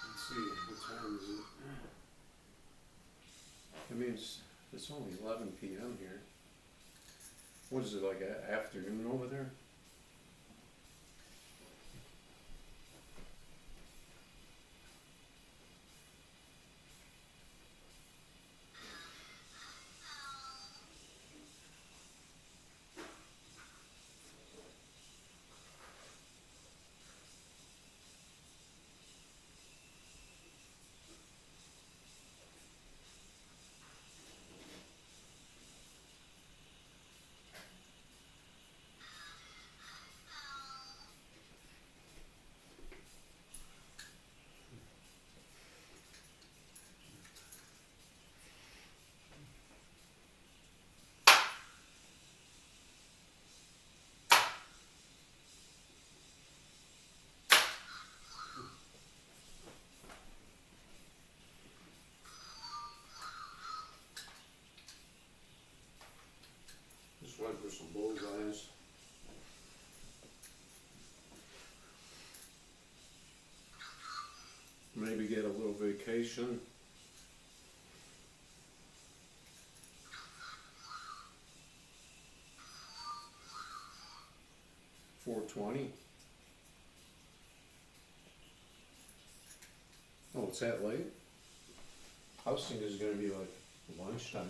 Let's see, what time is it? I mean, it's only 11 p.m. here. What is it, like a afternoon over there? Just went for some bullseyes. Maybe get a little vacation. $4.20. Oh, it's that late? I was thinking it was gonna be like lunchtime.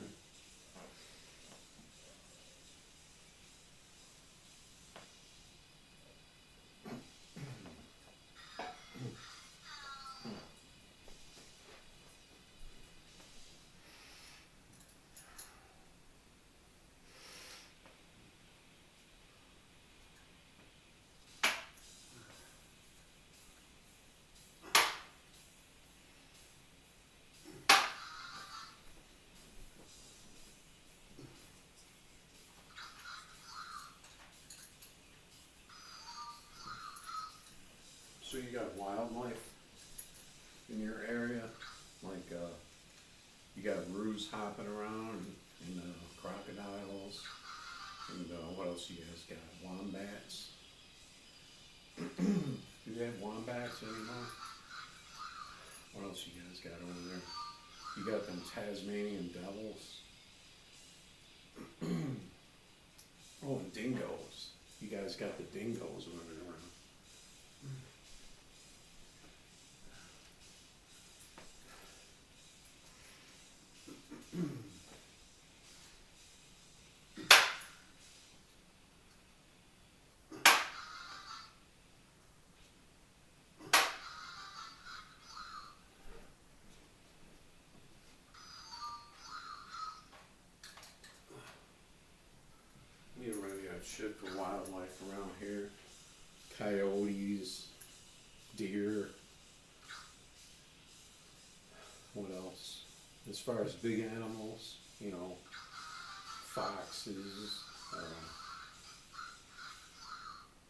So you got wildlife in your area, like you got roos hopping around, and crocodiles, and what else you guys got? Wombats. Do you have wombats anymore? What else you guys got over there? You got them Tasmanian devils. Oh, and dingoes. You guys got the dingoes running around. We don't really have shit for wildlife around here. Coyotes, deer. What else? As far as big animals, you know, foxes.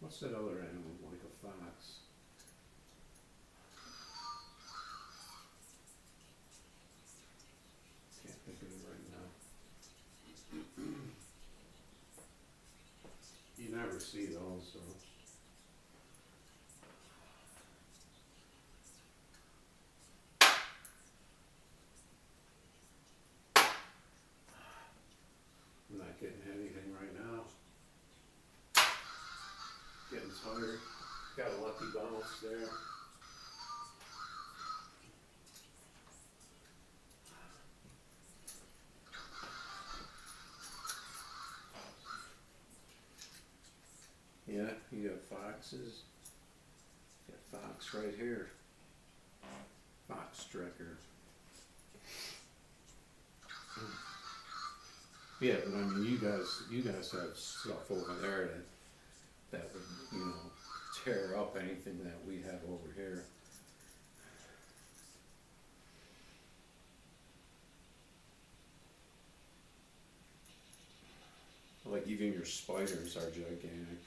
What's that other animal like a fox? Can't think of it right now. You never see those, so. I'm not getting anything right now. Getting tired. Got a lucky bounce there. Yeah, you got foxes. Got fox right here. Fox tracker. Yeah, but I mean, you guys have stuff over there that would, you know, tear up anything that we have over here. Like even your spiders are gigantic.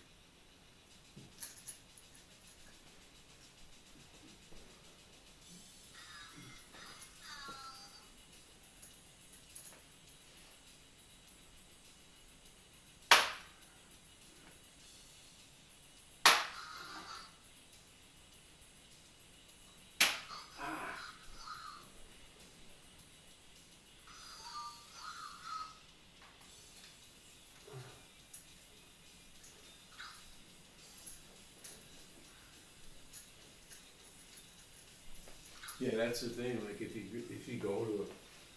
Yeah, that's the thing, like if you go to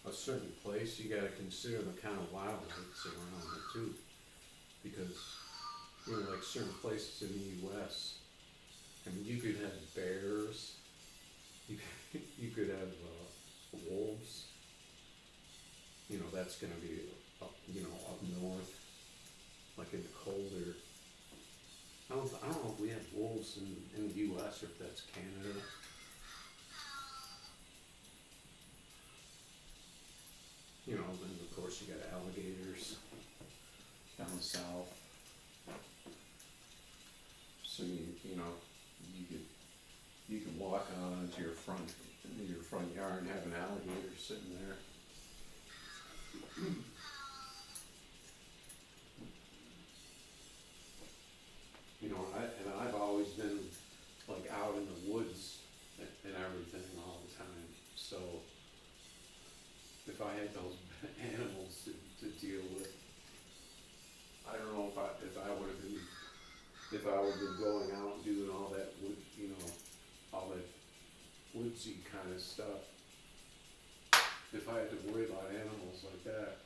a certain place, you gotta consider the kind of wildlife that's around it too. Because, you know, like certain places in the US, I mean, you could have bears, you could have wolves, you know, that's gonna be up, you know, up north, like in the colder. I don't know if we have wolves in the US or if that's Canada. You know, then of course you got alligators down south. So you know, you could walk out into your front yard and have an alligator sitting there. You know, and I've always been like out in the woods and everything all the time. So if I had those animals to deal with, I don't know if I would have been going out and doing all that wood, you know, all that woodsy kind of stuff. If I had to worry about animals like that.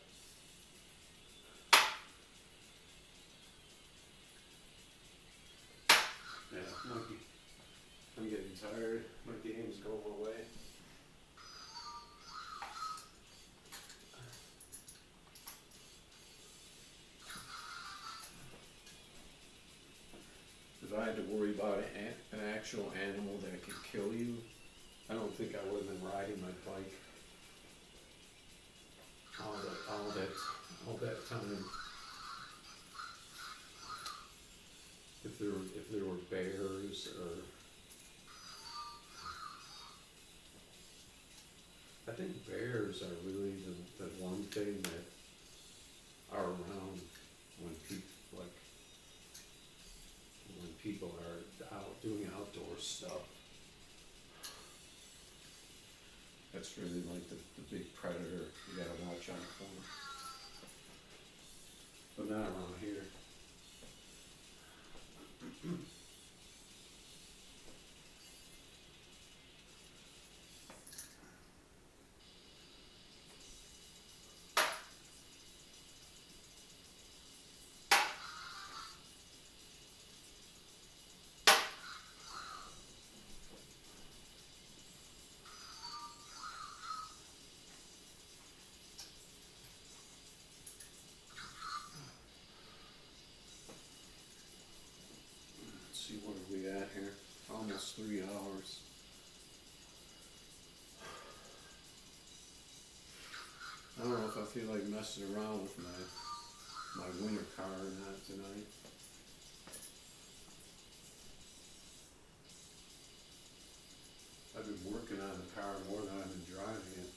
Yeah, I'm getting tired. My game's going away. If I had to worry about an actual animal that could kill you, I don't think I would have been riding my bike all that time. If there were bears or I think bears are really the one thing that are around when people are out doing outdoor stuff. That's really like the big predator you gotta watch out for. But not around here. Let's see, what are we at here? Almost 3 hours. I don't know if I feel like messing around with my winter car or not tonight. I've been working on the car more than I've been driving it.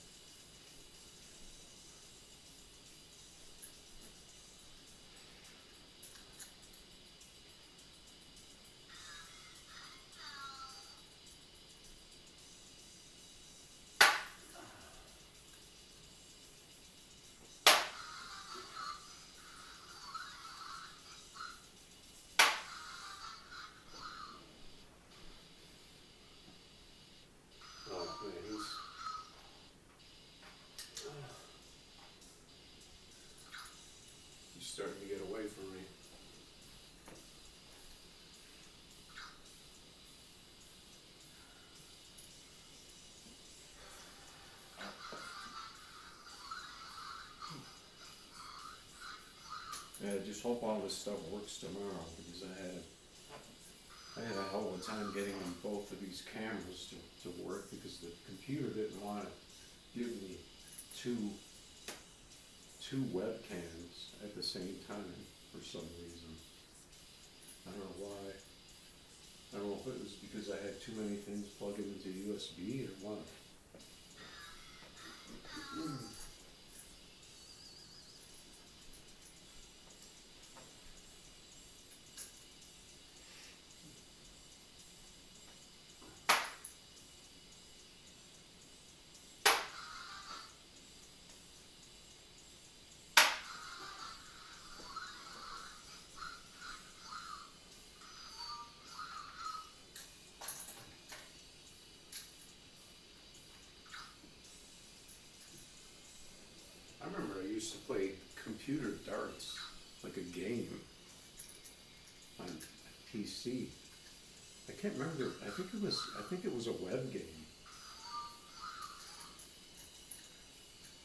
Oh man, he's starting to get away from me. Yeah, just hope all this stuff works tomorrow because I had I had a hell of a time getting both of these cameras to work because the computer didn't want to give me two webcams at the same time for some reason. I don't know why. I don't know if it was because I had too many things plugged into USB or what. I remember I used to play computer darts, like a game, on PC. I can't remember. I think it was a web game.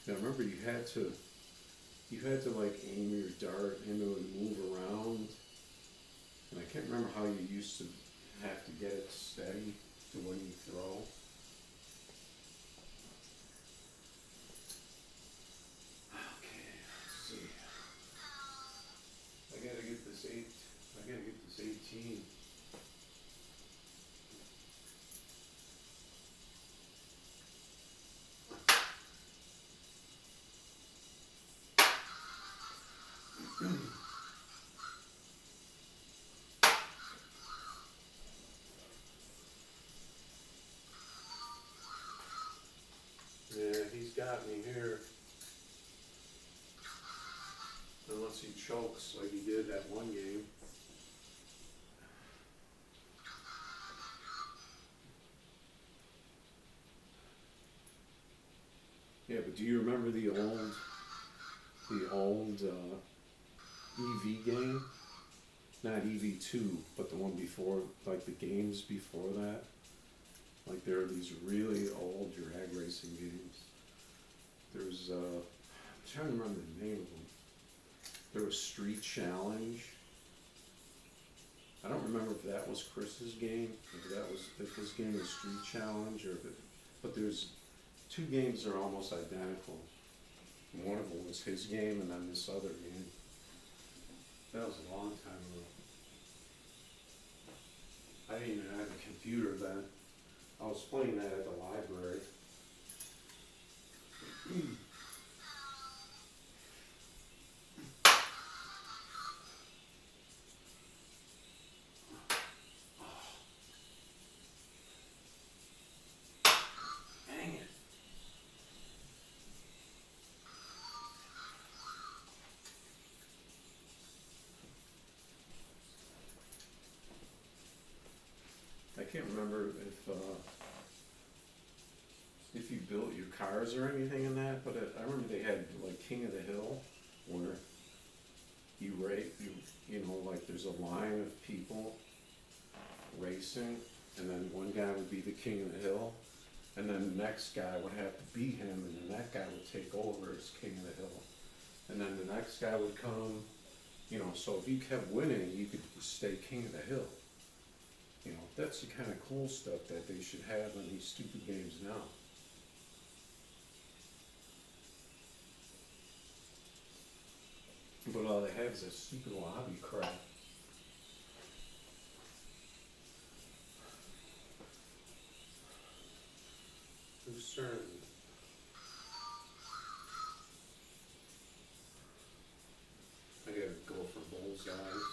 I remember you had to like aim your dart and it would move around. And I can't remember how you used to have to get it steady to when you throw. Okay, let's see. I gotta get this 18. Yeah, he's got me here. Unless he chokes like he did that one game. Yeah, but do you remember the old EV game? Not EV2, but the one before, like the games before that. Like there are these really old drag racing games. There's, I'm trying to remember the name of them. There was Street Challenge. I don't remember if that was Chris's game, if his game was Street Challenge, but there's two games that are almost identical. One of them was his game, and then this other game. That was a long time ago. I didn't even have a computer then. I was playing that at the library. Dang it. I can't remember if you built your cars or anything in that, but I remember they had like King of the Hill, where you know, like there's a line of people racing, and then one guy would be the king of the hill, and then the next guy would have to beat him, and then that guy would take over as king of the hill, and then the next guy would come, you know, so if you kept winning, you could stay king of the hill. You know, that's the kind of cool stuff that they should have in these stupid games now. But all they have is that stupid lobby crap. Whose turn? I gotta go for bullseyes.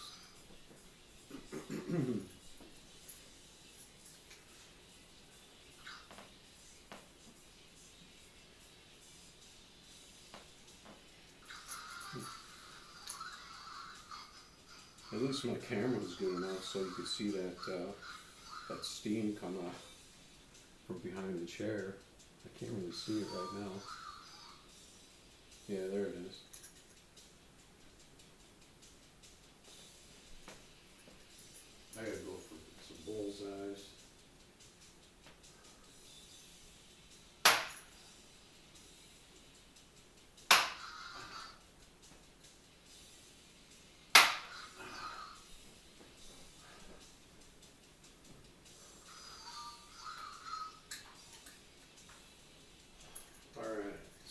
At least my camera was good enough so you could see that steam come up from behind the chair. I can't really see it right now. Yeah, there it is. I gotta go for some bullseyes.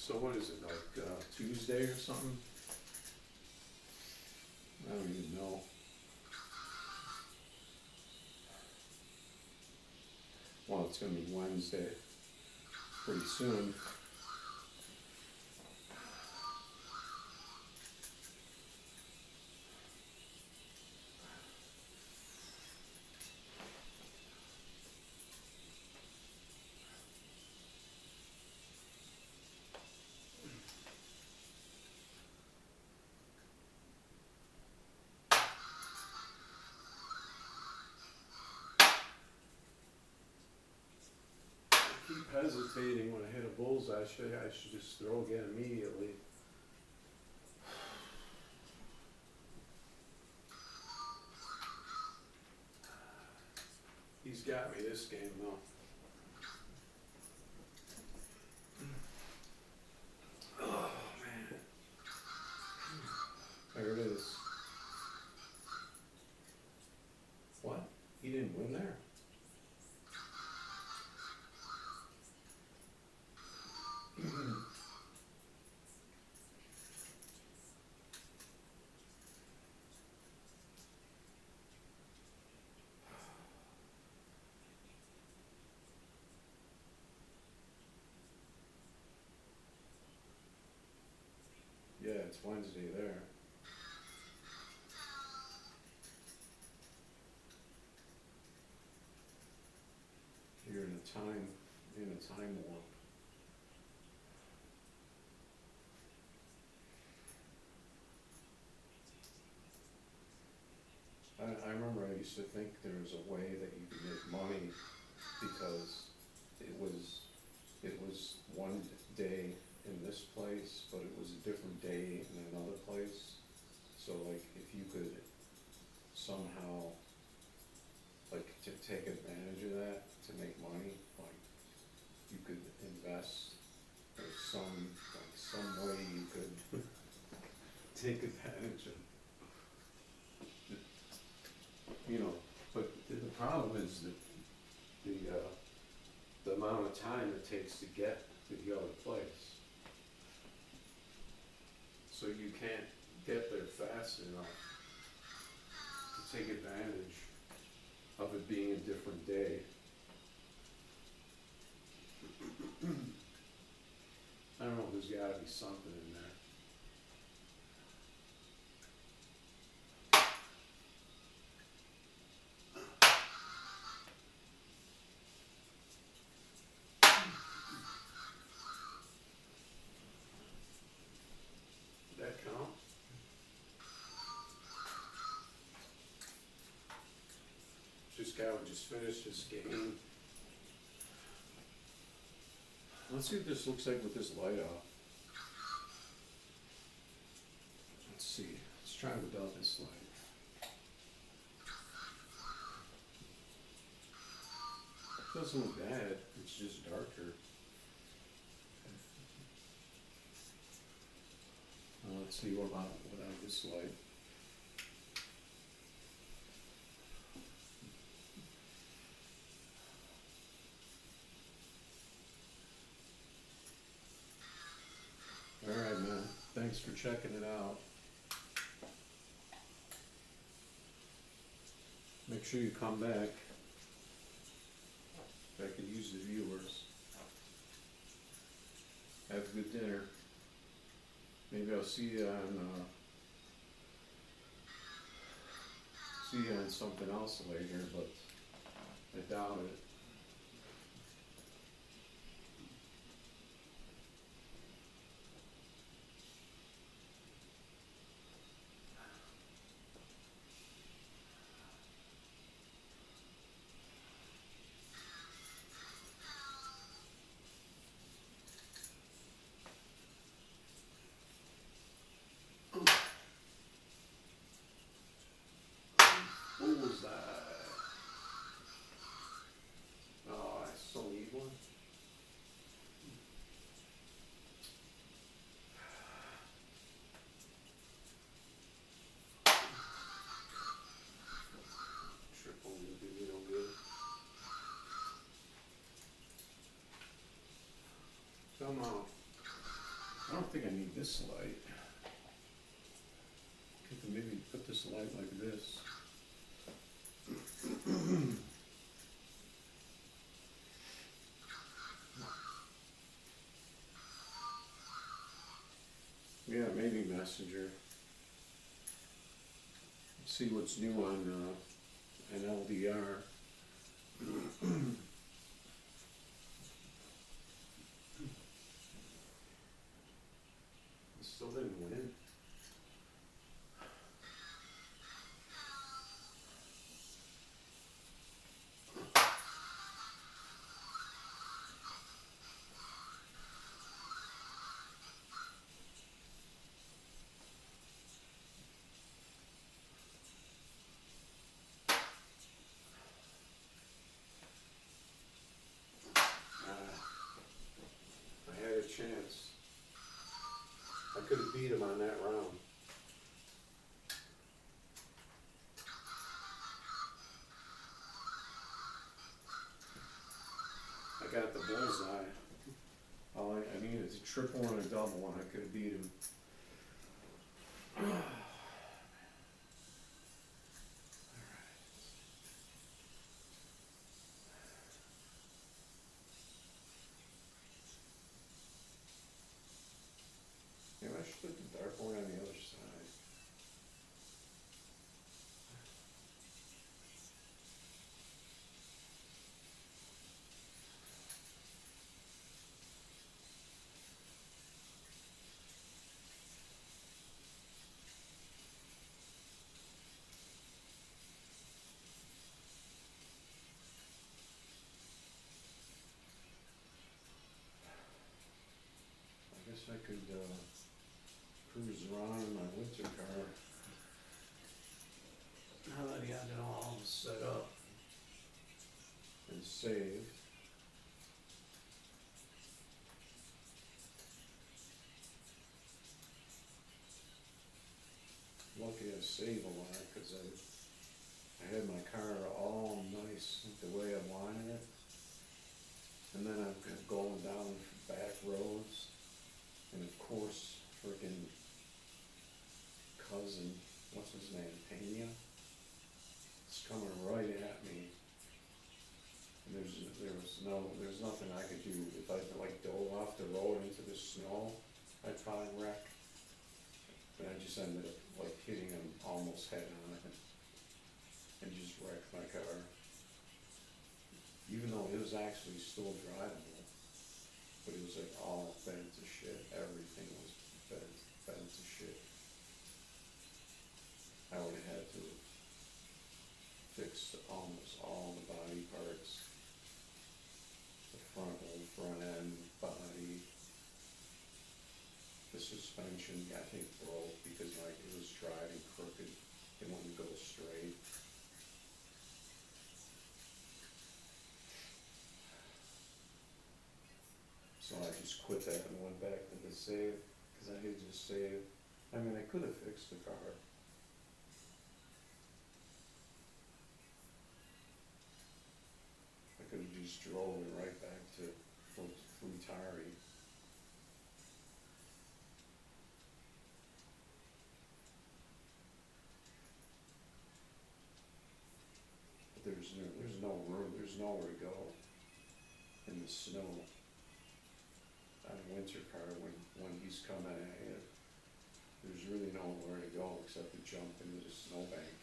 So what is it, like, Tuesday or something? I don't even know. Well, it's gonna be Wednesday, pretty soon. I keep hesitating when I hit a bullseye. I should just throw again immediately. He's got me this game though. Oh man. There it is. What? He didn't win there? Yeah, it's Wednesday there. You're in a time warp. I remember I used to think there was a way that you could make money because it was one day in this place, but it was a different day in another place. So like if you could somehow like to take advantage of that to make money, like you could invest or some way you could take advantage of, you know, but the problem is that the amount of time it takes to get to the other place. So you can't get there fast enough to take advantage of it being a different day. I don't know, there's gotta be something in there. Did that count? This guy would just finish this game. Let's see what this looks like with this light off. Let's see. Let's try without this light. Doesn't look bad. It's just darker. Let's see what about without this light. Alright, man. Thanks for checking it out. Make sure you come back. I could use the viewers. Have a good dinner. Maybe I'll see you on something else later, but I doubt it. What was that? Oh, I still need one. Triple would be real good. Come on. I don't think I need this light. Could maybe put this light like this. Yeah, maybe Messenger. See what's new on an LDR. Still didn't win. I had a chance. I could have beat him on that round. I got the bullseye. All I needed is a triple and a double, and I could have beat him. Yeah, I should put the dark one on the other side. I guess I could cruise around in my winter car. Now that I got it all set up and saved. Lucky I saved a lot because I had my car all nice the way I wanted it. And then I'm going down back roads. And of course, freaking cousin, what's his name, Pena? It's coming right at me. And there's nothing I could do. If I like dove off the road into the snow, I'd probably wreck. But I just ended up like hitting him almost head on and just wrecked my car. Even though it was actually still drivable, but it was like all bent to shit. Everything was bent to shit. I would have had to fix almost all the body parts. The whole front end, body. The suspension, I think, broke because like it was driving crooked. It wouldn't go straight. So I just quit that and went back to the save, because I had just saved. I mean, I could have fixed the car. I could have just drove it right back to Futari. But there's no room, there's nowhere to go in the snow. On a winter car, when he's coming at you, there's really nowhere to go except to jump into the snowbank.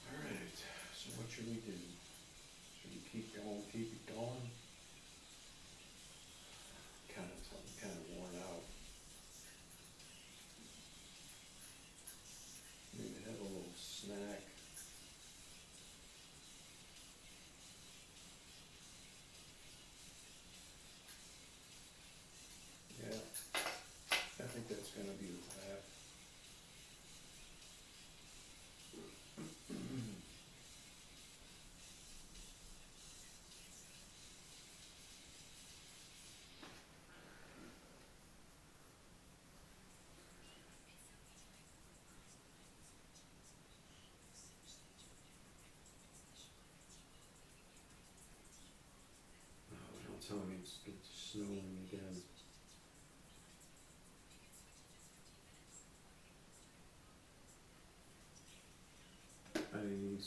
Alright, so what should we do? Should we keep going, keep it going? I'm kinda worn out. Maybe have a little snack. Yeah, I think that's gonna be that.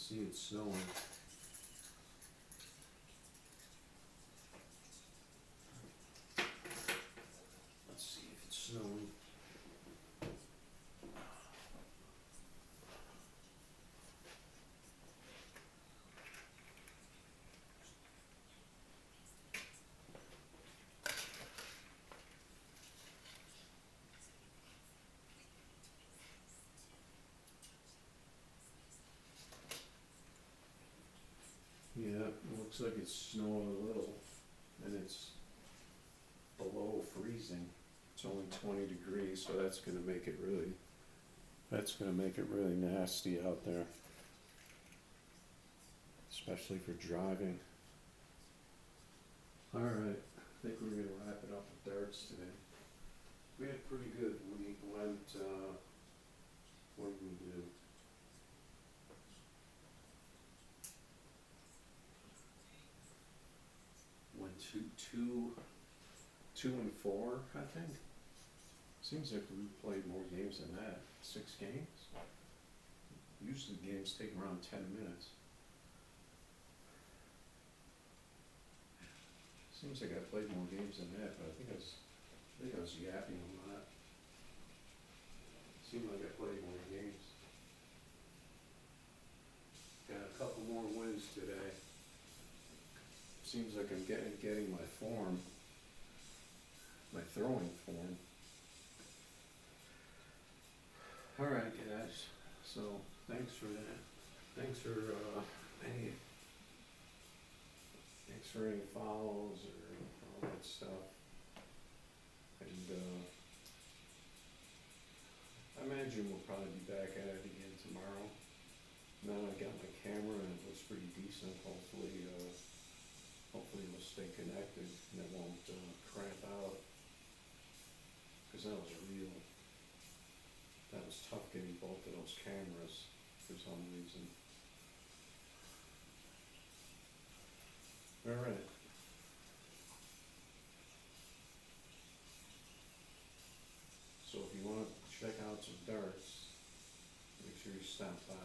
see it's snowing. Let's see if it's snowing. Yeah, it looks like it's snowing a little, and it's below freezing. It's only 20 degrees, so that's gonna make it really nasty out there. Especially for driving. Alright, I think we're gonna wrap it up with darts today. We had pretty good, we went, what did we do? Went two and four, I think. Seems like we played more games than that. 6 games? Usually games take around 10 minutes. Seems like I played more games than that, but I think I was yapping a lot. Seemed like I played more games. Got a couple more wins today. Seems like I'm getting my form, my throwing form. Alright guys, so thanks for that. Thanks for any follows or all that stuff. And I imagine we'll probably be back at it again tomorrow. Now I got my camera and it looks pretty decent. Hopefully we'll stay connected and it won't cramp out. Cause that was tough getting both of those cameras for some reason. Alright. So if you want to check out some darts, make sure you stop by.